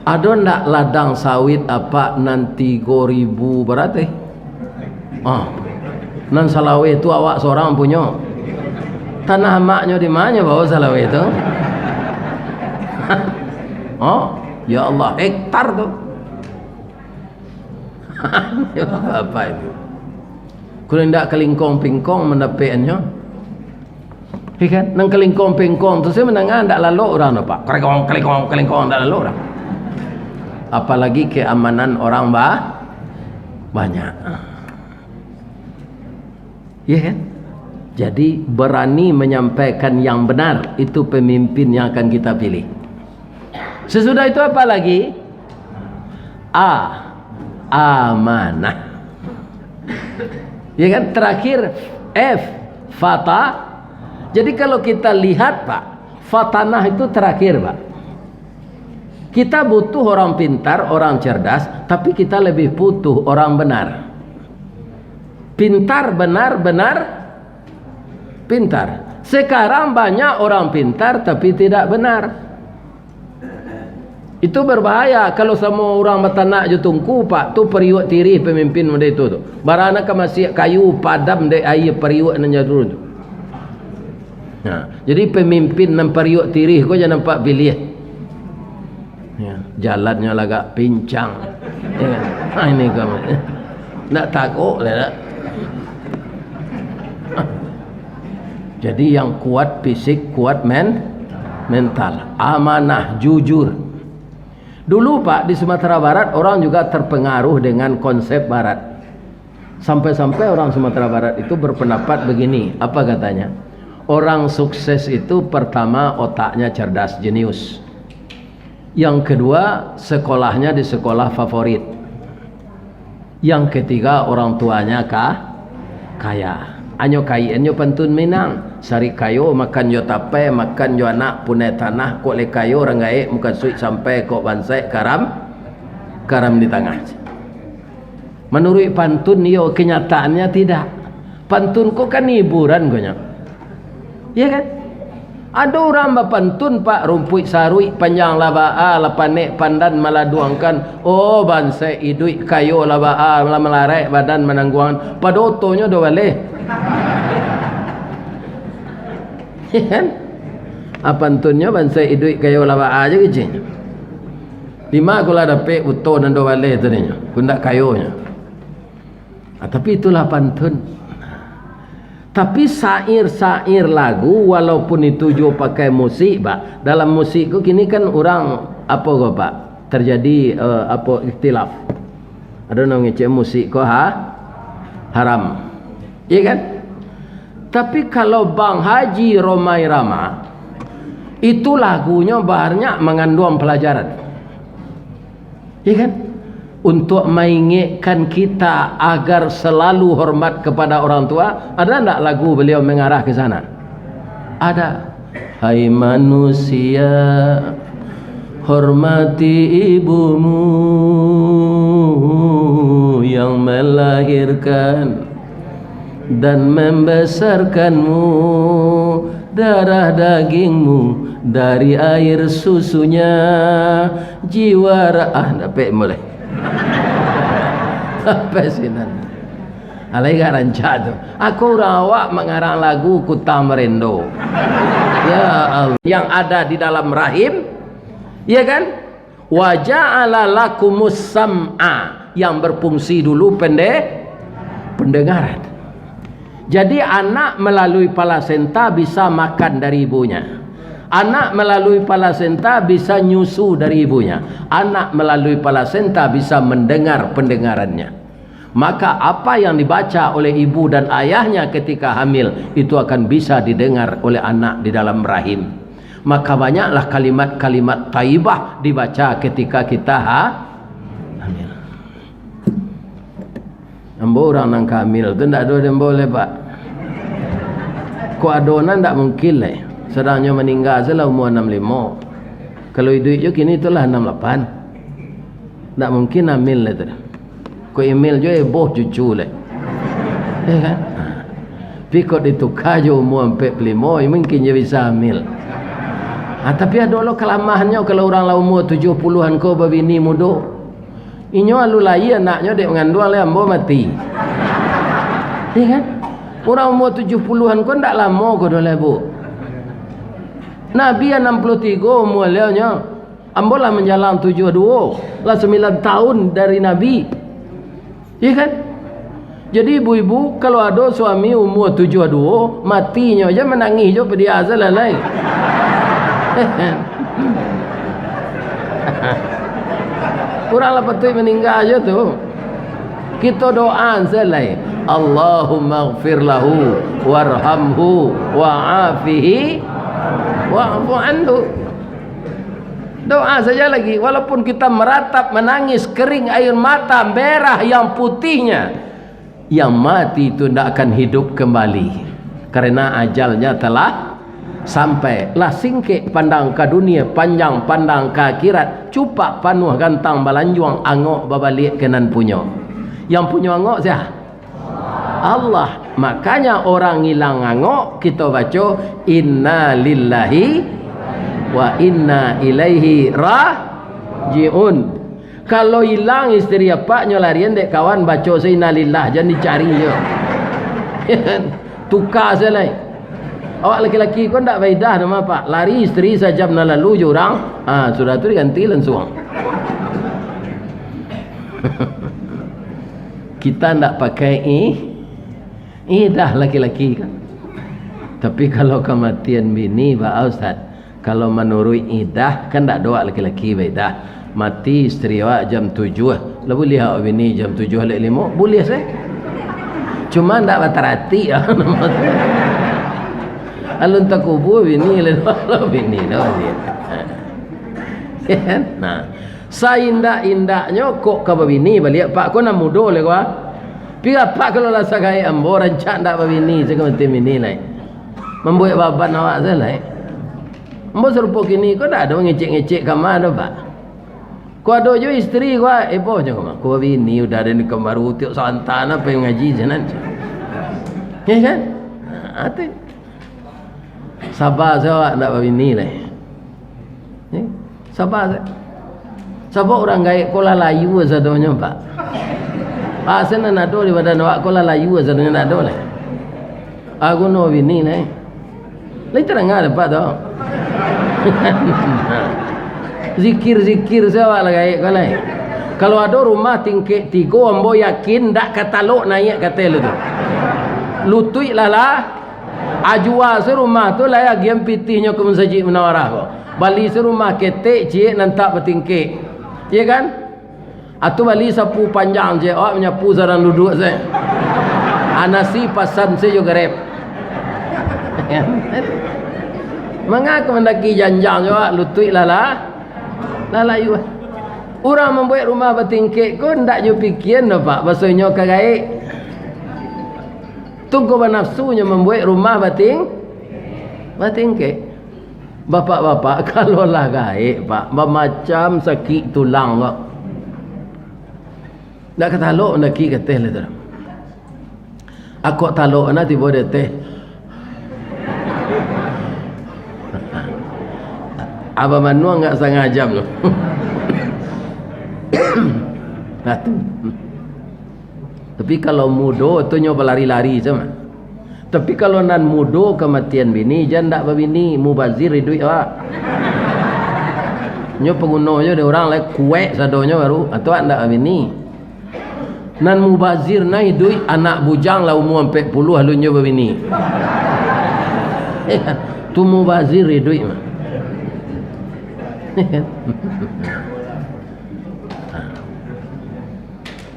Ada ndak ladang sawit apa nanti 3.000 berarti nan Salawe itu awak seorang punya tanah maknya di mana bawa Salawe itu. Ya Allah hektar tu. Apa itu? Kalau tidak kelingkong pingkong mendapatnya, ikan nang kelingkong pingkong tu saya menangan tidak lalu orang apa? Kelingkong tidak lalu orang. Apalagi keamanan orang banyak. Ya kan? Jadi berani menyampaikan yang benar itu pemimpin yang akan kita pilih. Sesudah itu apa lagi? Amanah. Ya kan? Terakhir F fata. Jadi kalau kita lihat pak, fatanah itu terakhir pak. Kita butuh orang pintar, orang cerdas, tapi kita lebih butuh orang benar. Pintar, benar, pintar. Sekarang banyak orang pintar tapi tidak benar. Itu berbahaya kalau semua orang betanak je tungku pak tu periuk tirih pemimpin muda itu tu. Barana ka masih kayu padam de air periuk nanya dulu tu. Jadi pemimpin nan periuk tirih ko jangan nampak pilih. Ya, jalannya agak pincang. Ya, ini kamu. Nak takut lah. Jadi yang kuat fisik, kuat mental, amanah, jujur. Dulu pak di Sumatera Barat orang juga terpengaruh dengan konsep Barat. Sampai-sampai orang Sumatera Barat itu berpendapat begini. Apa katanya? Orang sukses itu pertama otaknya cerdas, jenius. Yang kedua sekolahnya di sekolah favorit. Yang ketiga orang tuanya kaya. Anyo kaya, anyo pantun Minang. Sari kayo makan yo tape, makan yo anak punai tanah kok le kayo orang gae muka suik sampai kok bansai karam di tengah. Menurut pantun yo kenyataannya tidak. Pantun kok kan hiburan gonya. Iya kan? Ada orang bapantun pak rumput sarui panjang laba lapanek pandan maladuangkan bansai idui kayo laba melarek badan menangguangan padotonya do boleh. Kan? Apantunnya bansai idui kayo laba aja gitu. Lima kula dapat buto dan do boleh tadinya. Kundak kayonya. Tapi itulah pantun. Tapi sair-sair lagu walaupun itu juga pakai musik, Pak. Dalam musik ku kini kan orang apa kok, Pak? Terjadi apa ikhtilaf. Ada orang ngecek musik kok haram. Iya kan? Tapi kalau Bang Haji Romai Rama itu lagunya banyak mengandung pelajaran. Iya kan? Untuk mengingatkan kita agar selalu hormat kepada orang tua. Ada enggak lagu beliau mengarah ke sana? Ada. Hai manusia, hormati ibumu yang melahirkan dan membesarkanmu, darah dagingmu dari air susunya, jiwa dapat mulai sampai sini. Alai garanca tu. Aku rawak mengarang lagu Kutam Merendo. Ya Allah. Yang ada di dalam rahim, ya kan? Wa ja'ala lakumus sam'a, yang berfungsi dulu pendengaran. Jadi anak melalui plasenta bisa makan dari ibunya. Anak melalui plasenta bisa nyusu dari ibunya. Anak melalui plasenta bisa mendengar pendengarannya. Maka apa yang dibaca oleh ibu dan ayahnya ketika hamil itu akan bisa didengar oleh anak di dalam rahim. Maka banyaklah kalimat-kalimat thayyibah dibaca ketika kita hamil. Ambo orang nang hamil tu ndak ada yang boleh, Pak. Ko adonan ndak mungkin lah. Sedangnya meninggal setelah umur 65. Kalau hidup je kini itulah 68. Tak mungkin hamil lah tu. Kau email je boh cucu lah. Ya kan? Tapi kau ditukar je umur 45, mungkin je bisa hamil. Tapi ada lo kelamahannya kalau orang lah umur 70-an kau berbini muda. Inyo alu lagi anaknya dek mengandung lah ambo mati. Ya kan? Orang umur 70-an kau tak lama kau dah lah bu. Nabi 63 umurnya, ambo lah menjalan 72, lah 9 tahun dari Nabi. Ya kan? Jadi ibu-ibu kalau ada suami umur 72, matinya aja menangis je pada azal lain. Kurang lah patut meninggal aja tu. Kita doa selai. Allahumma ighfir lahu warhamhu wa'afihi wa'fu anhu. Doa saja lagi, walaupun kita meratap, menangis, kering air mata merah yang putihnya, yang mati itu tidak akan hidup kembali karena ajalnya telah sampai. Lah singkik pandang ke dunia, panjang pandang ke akhirat, cupak panuh gantang balanjuang, angok babalik kenan punya. Yang punya angok siapa? Allah. Makanya orang hilang angok kita baca inna lillahi wa inna ilaihi rajiun. Kalau hilang istri apaknya larian dek kawan baca inna lillah, jangan dicari je. Tukar selai. Awak laki-laki kau tak faedah nama pak. Lari istri sajam na lalu je orang. Sudah tu diganti langsung. Kita tak pakai dah laki-laki kan. Tapi kalau kematian bini Pak Ustaz, kalau menurut idah kan tak doa laki-laki dah. Mati isteri awak jam 7 lah boleh awak bini jam 7:05 boleh saya. Cuma tak batarati alun tak kubur bini lah bini dah dia. Nah, saindak-indaknya kok ka bini balik pak kau nak mudo le gua. Pi apa kalau lah sagai ambo rancak ndak babini saya mesti bini lai. Membuat baban awak saya lai. Ambo serupa kini kau dak ada ngecek-ngecek kamar dah pak. Kau ada je isteri gua boh je kamar. Kau bini udah ada ni kamar utiuk santan apa yang ngaji janan. Ya kan? Ate. Sabar saya ndak babini lai. Sabar saya. Sabar orang gaib kau lah layu sadonya pak. Sana nak dole pada nak kau lah layu sadonya nak dole. Aku no bini lai. Lai terang ada pak tu. Zikir-zikir saya lah gaib kau lai. Kalau ada rumah tingkat 3 ambo yakin tak katalog naik kata lu tu. lutui lah ajua serumah tu lah ya game pitihnya ke Masjid Munawarah kok. Bali serumah ketek cik nantak bertingkik. Ya kan? Atau bali sapu panjang cik awak menyapu sarang duduk saya. Anasi pasan saya juga rep. Mengapa mendaki janjang juga lutui lah you. Orang membuat rumah bertingkik kau ndak nyu pikiran apa bahasanya kagaik. Tunggu nafsunya membuat rumah bertingkik. Bapak-bapak kalau lah gaik pak macam sakit tulang kok. Ndak ketaluk naki keteh le tu. Aku taluk na tiba de teh. Aba manu enggak setengah jam loh. Nah, tapi kalau mudo tu nyoba lari-lari sama. Tapi kalau nan mudo kematian bini jangan ndak babini mubazir duit awak. Nyo pengunonyo de orang like kuek sadonyo baru atau ndak babini. Nan mubazir na duit anak bujang lah umur 40 halunyo babini. Tu mubazir duit mah.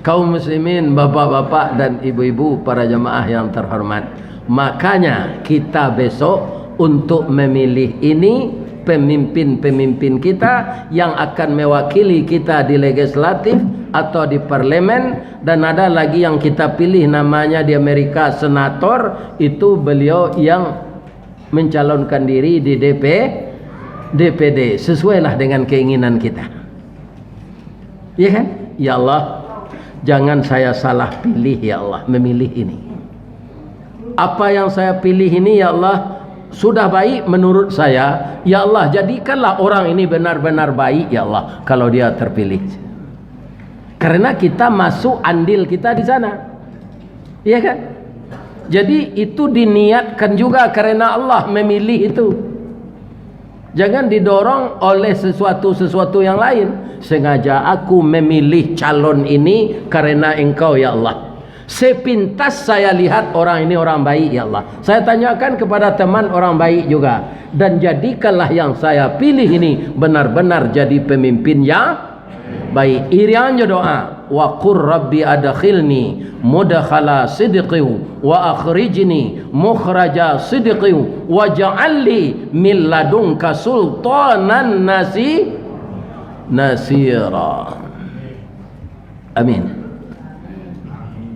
Kaum muslimin, bapak-bapak dan ibu-ibu, para jemaah yang terhormat, makanya kita besok untuk memilih ini pemimpin-pemimpin kita yang akan mewakili kita di legislatif atau di parlemen, dan ada lagi yang kita pilih namanya di Amerika senator, itu beliau yang mencalonkan diri di DPD sesuailah dengan keinginan kita. Ya kan? Ya Allah, jangan saya salah pilih ya Allah memilih ini. Apa yang saya pilih ini ya Allah sudah baik menurut saya. Ya Allah, jadikanlah orang ini benar-benar baik ya Allah kalau dia terpilih. Karena kita masuk andil kita di sana. Iya kan? Jadi itu diniatkan juga karena Allah memilih itu. Jangan didorong oleh sesuatu yang lain. Sengaja aku memilih calon ini karena engkau ya Allah. Sepintas saya lihat orang ini orang baik ya Allah. Saya tanyakan kepada teman orang baik juga. Dan jadikanlah yang saya pilih ini benar-benar jadi pemimpin yang baik. Iriannya doa. Wa qur rabbi adkhilni mudkhala sidqi wa akhrijni mukhraja sidqi waj'alni min ladunka sultanan nasira. Amin.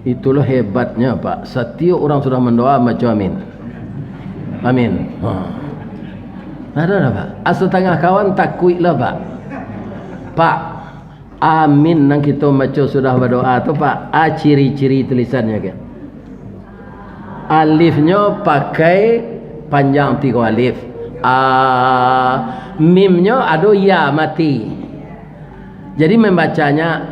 Itulah hebatnya Pak. Setiap orang sudah mendoa macam amin. Amin. Ada Pak. Setengah kawan takutlah Pak. Pak, amin nang kita macam sudah berdoa tu Pak. Ciri-ciri tulisannya kan. Alifnya pakai panjang 3 alif. Mimnya ada ya mati. Jadi membacanya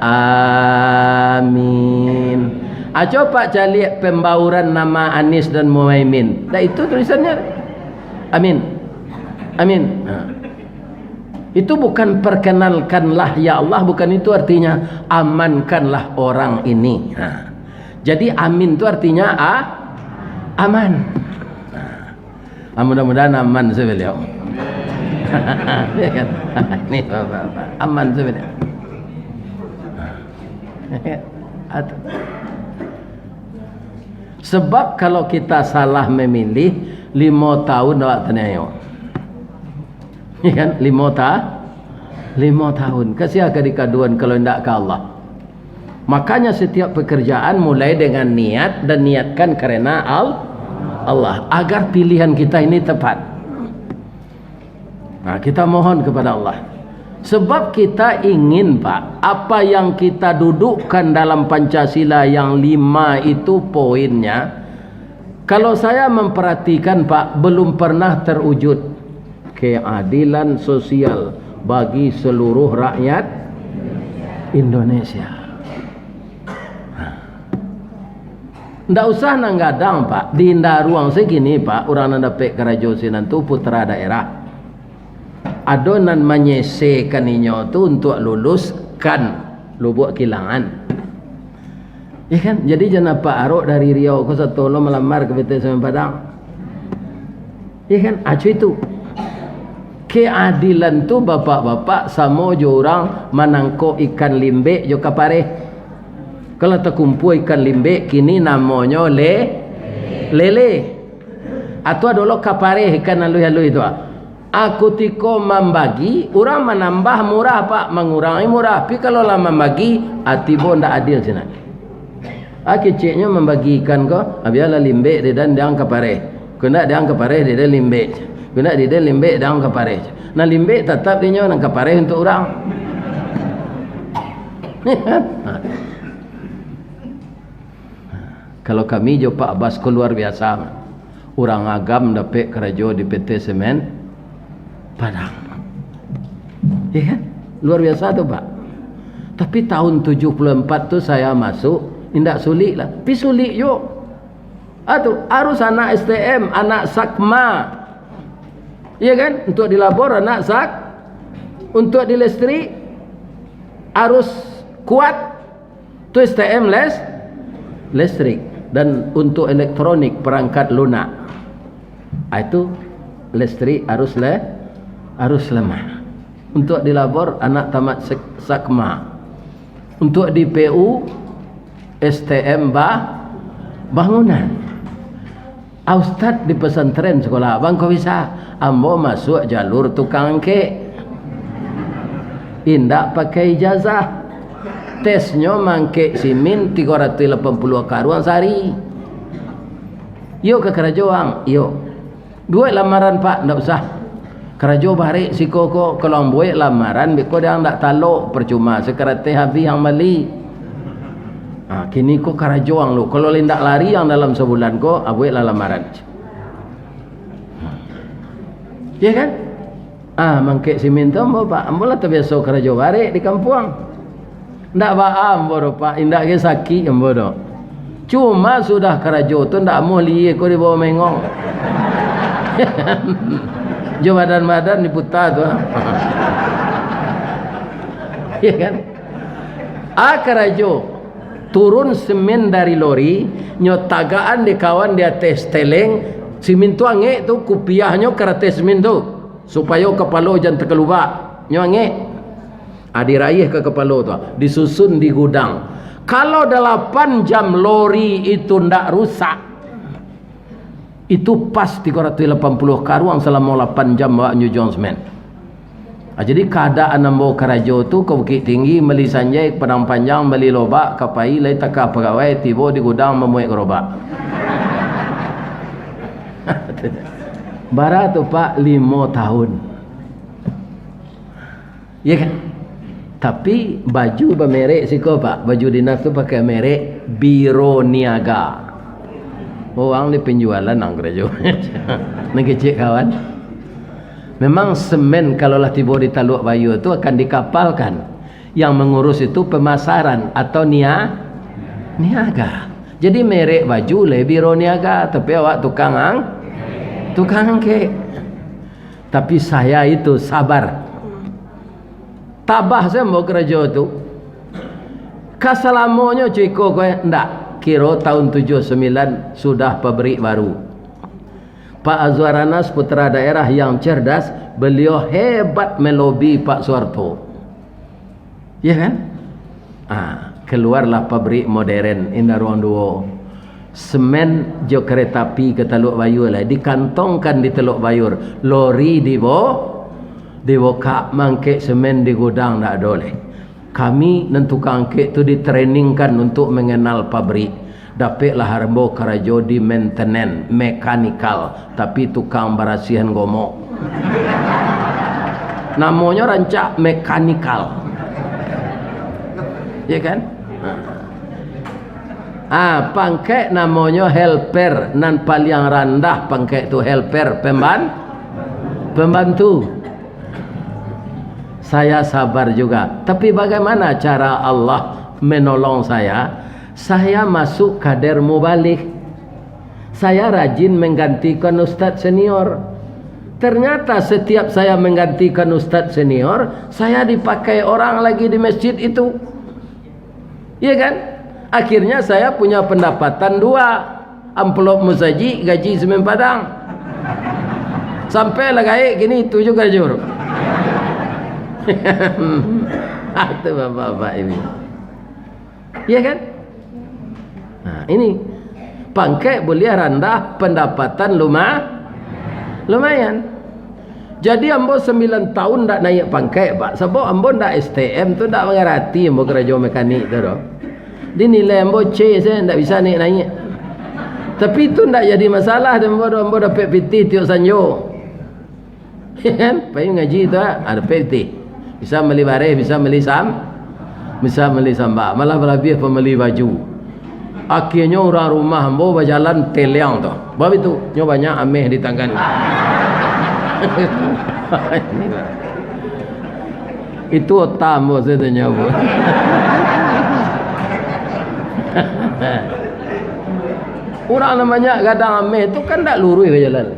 amin. Coba cari pembauran nama Anis dan Muhaimin. Nah itu tulisannya amin. Amin. Itu bukan perkenalkanlah ya Allah, bukan itu artinya amankanlah orang ini. Jadi amin itu artinya aman. Mudah-mudahan aman sebeliau. Ini Bapak, aman sebeliau. Sebab kalau kita salah memilih 5 tahun awak tenayau. Ya kan? 5 tahun. Kasih kedikaduan kalau tidak ke Allah. Makanya setiap pekerjaan mulai dengan niat dan niatkan karena Allah agar pilihan kita ini tepat. Nah, kita mohon kepada Allah. Sebab kita ingin Pak, apa yang kita dudukkan dalam Pancasila yang 5 itu poinnya, kalau saya memperhatikan Pak, belum pernah terwujud keadilan sosial bagi seluruh rakyat Indonesia. Ndak usah nanggadang Pak, di indah ruang segini Pak, orang nanda pek kerajosin itu putra daerah. Adonan menyesekan inyo tu untuk luluskan lubuk kilangan. Ya kan? Jadi jangan Pak Arok dari Riau ke Solo melamar ke PT Semen Padang. Ya kan? Acu itu. Keadilan tu bapak-bapak sama jo orang manangko ikan limbe jo kapare. Kalau terkumpul ikan limbe kini namanya lele. Atau dulu kapare ikan halus-halus itu. Aku tiko membagi, orang menambah murah Pak, mengurangi murah. Tapi kalau lah membagi, atibo ndak adil cina. Keciknya membagi ikan ko, biarlah limbe dia dan dia kapare. Kena dia kapare dia limbe. Kena dia limbe dia kapare. Nah limbe tetap dia nang kapare untuk orang. Kalau kami jo Pak Basko luar biasa. Orang agam dapat kerja di PT Semen Padang. Ya kan? Luar biasa tu Pak. Tapi tahun 74 tu saya masuk, tidak sulit lah. Tapi sulit jo. Harus anak STM, anak Sakma. Ya kan? Untuk dilabor anak Sak. Untuk di listrik harus kuat. Tu STM listrik. Dan untuk elektronik perangkat lunak. Itu listrik harus lemah. Untuk dilabor anak tamat Sakma. Untuk di PU STM bangunan. Ustaz di pesantren sekolah abang kau bisa ambo masuk jalur tukang kek. Indak pakai ijazah. Tesnya mangke simin 380 karuan sehari. Yuk ke kerajaan, yuk. Buat lamaran Pak, ndak usah. Kerajo bari si koko kalau buat lamaran beko dia ndak talok percuma sekarate habis yang beli. Kini ko kerajoang lu. Kalau lindak lari yang dalam sebulan ko buat lamaran. Ya kan? Mangke simin tu ambo Pak, ambo lah terbiasa kerajo bari di kampung. Ndak ba ambo Pak, indak ke sakit ambo do. Cuma sudah kerajo tu ndak mau liye ko di bawah mengong. Jo badan-badan diputar tu. Ya kan? Kerajo turun semen dari lori, nyotagaan di kawan di atas teleng, simin tu ange tu kupiahnya kerate semen tu supaya kepala jangan terkeluar. Nyo ange. Diraih ke kepala tu, disusun di gudang. Kalau 8 jam lori itu ndak rusak, itu pas 380 karuang selama 8 jam bawa New Jones Man. Jadi keadaan ambo kerajo tu ke Bukit Tinggi beli sanjai Padang Panjang beli lobak kapai lai taka pegawai tiba di gudang memuai gerobak. Bara tu Pak 5 tahun. Ya kan? Tapi baju bermerek siko Pak, baju dinas tu pakai merek Biro Niaga. Orang di penjualan nang gereja. Nang kecil kawan. Memang semen kalau lah tiba di Taluk Bayu itu akan dikapalkan. Yang mengurus itu pemasaran atau niaga. Jadi merek baju le Biro Niaga, tapi awak tukang angke. Tapi saya itu sabar. Tabah saya mau kerja tu. Kasalamonyo ciko kowe ndak. Kira tahun 79 sudah pabrik baru. Pak Azwar Anas putra daerah yang cerdas, beliau hebat melobi Pak Soeharto. Ya kan? Keluarlah pabrik modern Indah Ruang Duo. Semen jo kereta api ke Teluk Bayur lah dikantongkan di Teluk Bayur. Lori dibuka mangke semen di gudang tak boleh. Kami dan tukang kek tu ditrainingkan untuk mengenal pabrik. Dapatlah harbo kerajo di maintenance mekanikal, tapi tukang barasihan gomok. Namanya rancak mekanikal. Ya kan? Pangkek namanya helper, nan paling rendah pangkek tu helper, pembantu. Saya sabar juga. Tapi bagaimana cara Allah menolong saya? Saya masuk kader mubalik. Saya rajin menggantikan ustadz senior. Ternyata setiap saya menggantikan ustadz senior, saya dipakai orang lagi di masjid itu. Iya kan? Akhirnya saya punya pendapatan 2, amplop musaji, gaji Semen Padang. Sampai lah gaik gini 7 kajur. Itu bapak-bapak ini. Iya kan? Nah, ini pangkat boleh rendah, pendapatan lumayan. Jadi ambo 9 tahun tak naik pangkat pak. Sebab ambo tak STM tu tak mengerti ambo kerja mekanik tu doh. Dinilai ambo C saya tak bisa naik. Tapi itu tak jadi masalah. Ambo dapat PT tiok sanjo. Kan? Payung ngaji tu ada PT. Bisa beli baris, bisa beli sambak. Malah lebih pembeli baju. Akhirnya orang rumah ambo berjalan teliang tu. Sebab itu nyo banyak ameh di tangan. Itu otak ambo saya tanya ambo. Orang namanya gadang ameh tu kan tak lurus berjalan.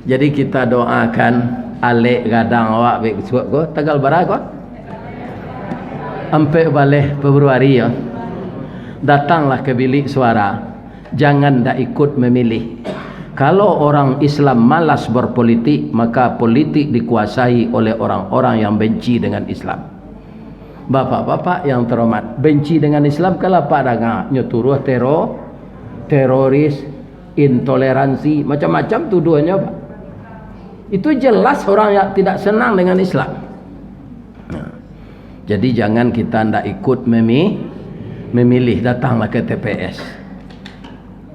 Jadi kita doakan alik gadang awak baik suat ko tanggal berapa ko? Sampai balik Februari ya. Datanglah ke bilik suara. Jangan dak ikut memilih. Kalau orang Islam malas berpolitik, maka politik dikuasai oleh orang-orang yang benci dengan Islam. Bapak-bapak yang terhormat, benci dengan Islam kalau pada nyoturuh teroris, intoleransi, macam-macam tuduhannya Pak. Itu jelas orang yang tidak senang dengan Islam. Nah, jadi jangan kita ndak ikut memilih, datanglah ke TPS.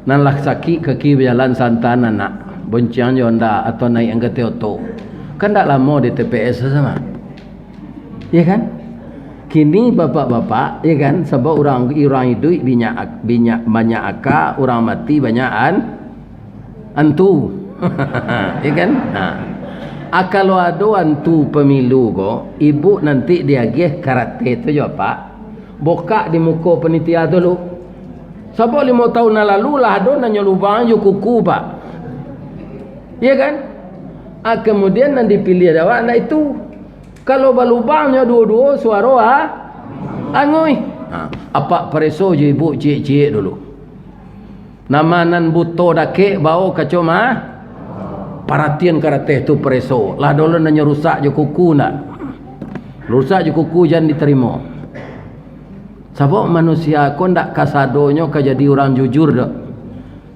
Nanlah sakit kaki berjalan santana nak boncang jonda atau naik angkat auto. Kan ndak lama di TPS sama. Ya kan? Kini bapak-bapak, ya kan, sebab orang hidup banyak akak, orang mati banyak antu. Ya kan? Nah, kalau ada antu pemilu ko, ibu nanti diagih karate tu je pak. Boka di muka penitia dulu. Sebab 5 tahun lalu lah ada nanya lubang je kuku pak. Ya kan? Kemudian nanti dipilih awak nak itu. Kalau balubangnya dua-dua suara angui. Apa preso je ibu cik-cik dulu. Nama nan buto dake bau kacoma. Perhatian karate tu preso. Lah dulu nanya rusak je kuku nak. Rusak je kuku jangan diterima. Sebab manusia kau ndak kasadonyo ka jadi orang jujur dak.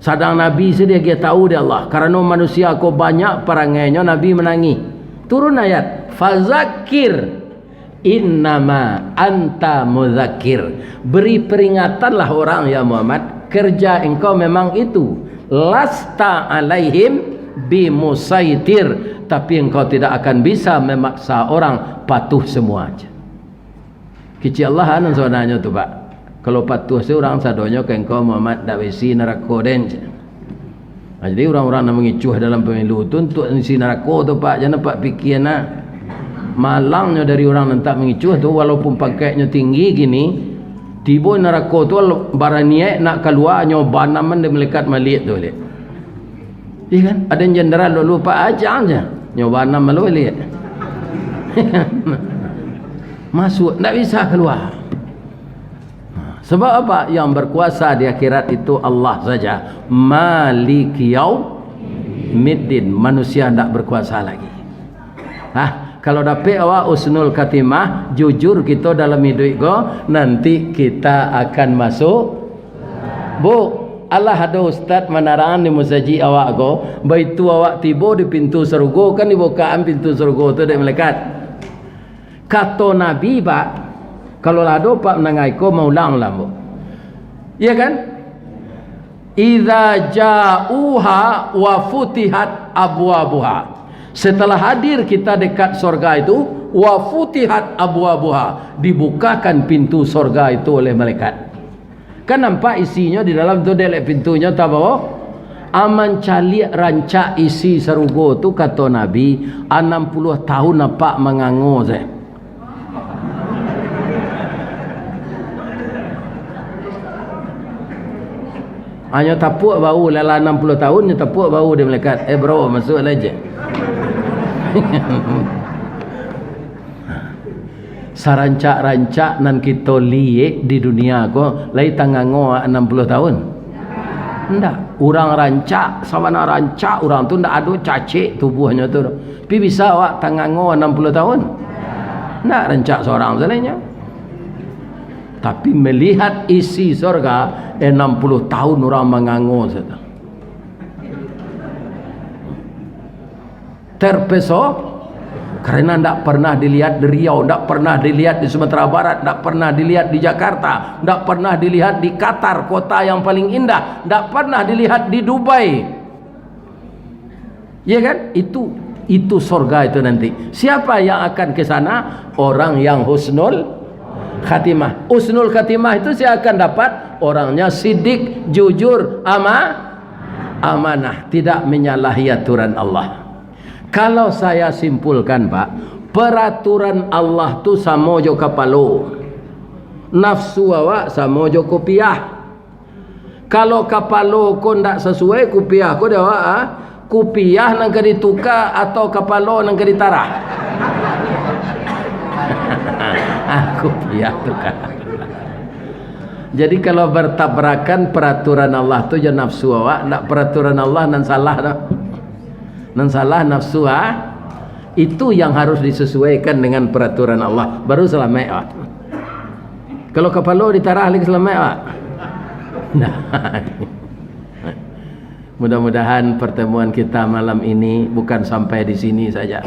Sadang Nabi sedia dia tahu dia Allah. Karena manusia kau banyak perangainya Nabi menangi. Turun ayat. Fazakir innama anta muzakir. Beri peringatanlah orang ya Muhammad. Kerja engkau memang itu. Lasta alaihim bimusaitir. Tapi engkau tidak akan bisa memaksa orang patuh semua aja. Kecil Allah anu sebenarnya tu pak. Kalau patuh seorang sadonyo ke engkau Muhammad dak besi neraka den. Jadi orang-orang yang mengicuh dalam pemilu tu untuk isi neraka tu pak. Jangan pak fikir nak. Malangnya dari orang yang tak mengicuh tu walaupun pakainya tinggi gini, tiba neraka tu baraniak nak keluar nyoba naman dia melekat malik tu lihat. Iya kan? Ada yang jenderal dulu pak aja aja nyoba naman malu lihat. Masuk tak bisa keluar. Sebab apa? Yang berkuasa di akhirat itu Allah saja. Malik yaumiddin. Manusia tak berkuasa lagi. Kalau dapat awak usnul khatimah, jujur kita dalam hidup ko, nanti kita akan masuk. Bu, Allah ada ustaz menerang di musaji awak ko, baitu awak tiba di pintu surga kan dibukaan pintu surga tu dari malaikat. Kata Nabi pak, kalau ada pak menangai ko maulang lah bu. Iya kan? Idza ja'uha wa futihat abwabuha. Setelah hadir kita dekat surga itu, wa futihat abwabuha, dibukakan pintu surga itu oleh malaikat. Kan nampak isinya di dalam tu delek pintunya tak bawa. Aman calik rancak isi surga tu kata Nabi 60 tahun nampak mengangur saya. Hanya tapuk bau lala 60 tahun nya tapuk bau dia malaikat. Bro masuk aja. Sarancak-rancak nan kita liye di dunia ko lai tangango 60 tahun. Ndak, orang rancak sama rancak orang tu ndak ada cacik tubuhnya tu. Pi bisa awak tangango 60 tahun. Ndak rancak seorang sebenarnya. Tapi melihat isi surga 60 tahun orang mengango saja. Terpesona karena tidak pernah dilihat di Riau, tidak pernah dilihat di Sumatera Barat, tidak pernah dilihat di Jakarta, tidak pernah dilihat di Qatar, kota yang paling indah, tidak pernah dilihat di Dubai. Ya kan? Itu surga itu nanti. Siapa yang akan ke sana? Orang yang husnul khatimah. Husnul khatimah itu saya akan dapat orangnya sidik, jujur, amanah, tidak menyalahi aturan Allah. Kalau saya simpulkan Pak, peraturan Allah tu sama jo kapalo, nafsu awak sama jo kopiah. Kalau kapalo ko ndak sesuai kopiah ko dia awak kopiah nang ke ditukar atau kapalo nang ke ditarah. Kopiah tukar. Jadi kalau bertabrakan peraturan Allah tu je nafsu awak, ndak peraturan Allah nan salah dah. Nan salah nafsu itu yang harus disesuaikan dengan peraturan Allah baru selamat. Kalau kepala ditarah lagi selamat. Nah. Mudah-mudahan pertemuan kita malam ini bukan sampai di sini saja.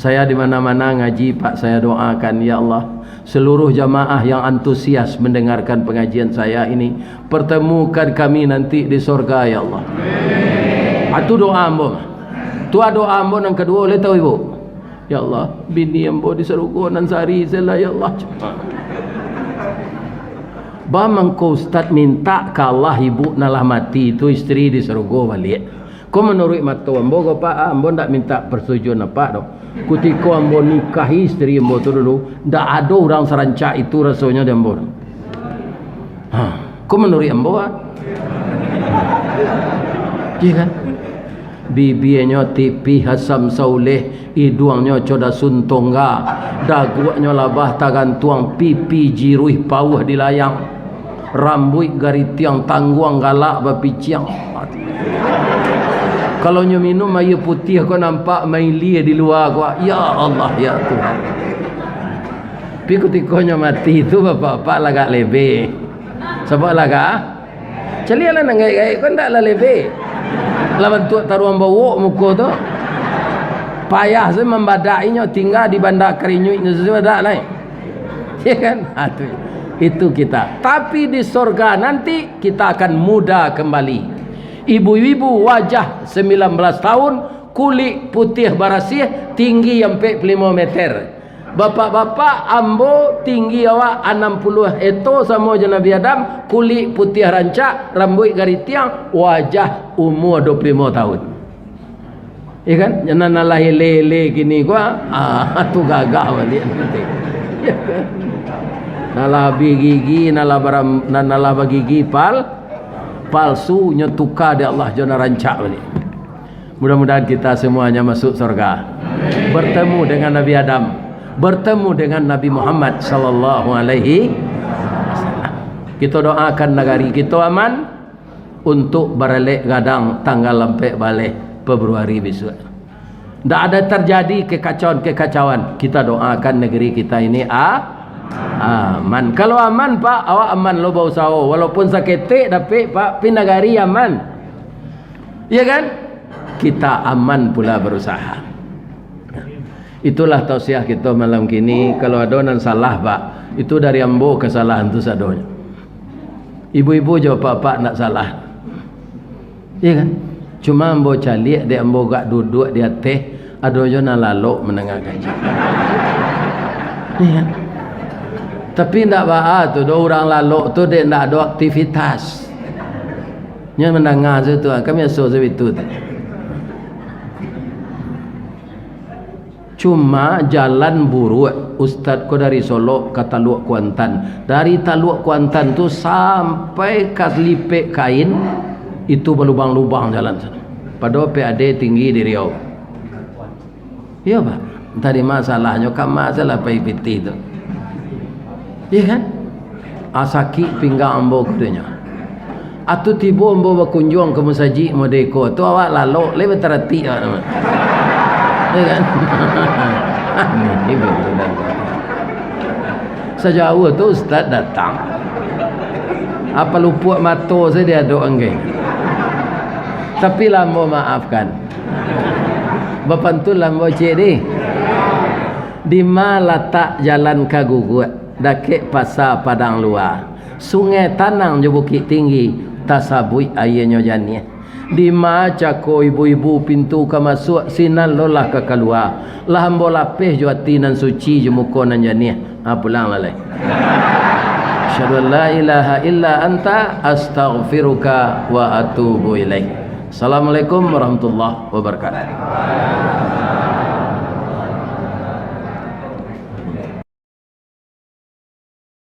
Saya di mana-mana ngaji Pak, saya doakan ya Allah seluruh jamaah yang antusias mendengarkan pengajian saya ini, pertemukan kami nanti di surga ya Allah. Itu doa ambo. Tu doa ambo yang kedua boleh tahu ibu? Ya Allah, bini ambo di surga nan sari zela ya Allah. Bamang ko ustaz minta ke Allah ibu nalah mati itu istri di surga balik. Kau menurut mata ambo ko Pak, ambo ndak minta persetujuan apa dok. Ketika ambo nikahi istri ambo tu dulu, ndak ada orang serancak itu rasanya di ambo. Kau menurut ambo iya kan? Bibinya tipi Hasam Sauleh, hidungnya coda suntongga, dagunya labah tagan tuang, pipi jiruih pauh di layang, rambut garit yang tangguang galak bapiciang. Kalau nyo minum air putih kau nampak maili di luar kau. Ya Allah ya Tuhan. Tapi ketika nyo mati itu bapak-bapak lagak lebe. Sebab lagak celialah nang gaya-gaya kau ndak lah lebe. Lawan tu taruhan bawa muka tu payah saya membadainya tinggal di bandar kerinyuitnya sesuatu lain. Ya kan? Itu kita. Tapi di surga nanti kita akan muda kembali. Ibu-ibu wajah 19 tahun, kulit putih barasih, tinggi sampai 5 meter. Bapak-bapak ambo tinggi awak 60 eto sama je Nabi Adam, kulit putih rancak, rambut garis tiang, wajah umur 25 tahun. Ya kan? Jangan lahir lele gini gua, tu gagah balik nanti. Ya kan? Nalah gigi, nalah gigi palsu nyetuka di Allah jana rancak balik. Mudah-mudahan kita semuanya masuk surga. Bertemu dengan Nabi Adam, bertemu dengan Nabi Muhammad sallallahu alaihi wasallam. Kita doakan negari kita aman untuk beralek gadang tanggal lampai balik Februari besok. Tidak ada terjadi kekacauan. Kita doakan negeri kita ini aman. Kalau aman Pak, awak aman lo bau sawo. Walaupun sakit tapi Pak pinagari aman. Ya kan? Kita aman pula berusaha. Itulah tausiah kita malam kini. Kalau ada yang salah Pak, itu dari ambo kesalahan itu sadonya. Ibu-ibu jawab Pak nak salah. Ya kan? Cuma ambo calik dia ambo gak duduk di atas, ada je nak lalok menengah gaji. Ya kan? Tapi ndak bah tu, dua orang lalok tu dia ndak ada aktivitas. Nya mendengar tu kami asal segitu tu. Cuma jalan buruk Ustaz ko dari Solo ke Taluk Kuantan. Dari Taluk Kuantan tu sampai ke Lipek Kain itu berlubang-lubang jalan sana. Padahal PAD tinggi di Riau. Ya Pak, tadi masalahnya kan masalah PPT itu. Iya kan? Asaki pinggang ambo kudanya. Atu tiba ambo berkunjung ke masjid Modeko tu awak lalu lebih terhati ya kan? Ini betul. Sejauh tu Ustaz datang. Apa lupa mata saya dia ada angin. Tapi lambo maafkan. Bapak tu lambo cik ni. Di mana letak jalan Kagugut, dakik pasar Padang Luar. Sungai Tanang je Bukit Tinggi, tasabui airnya jani. Di mana ko ibu-ibu pintu ke masuk, sinan lolah ke keluar. Lah ambo lapih jo atinan suci je muka nan jani. Pulang lalai. Asyhadu an la ilaha illa anta astaghfiruka wa atubu ilaik. Assalamualaikum warahmatullahi wabarakatuh.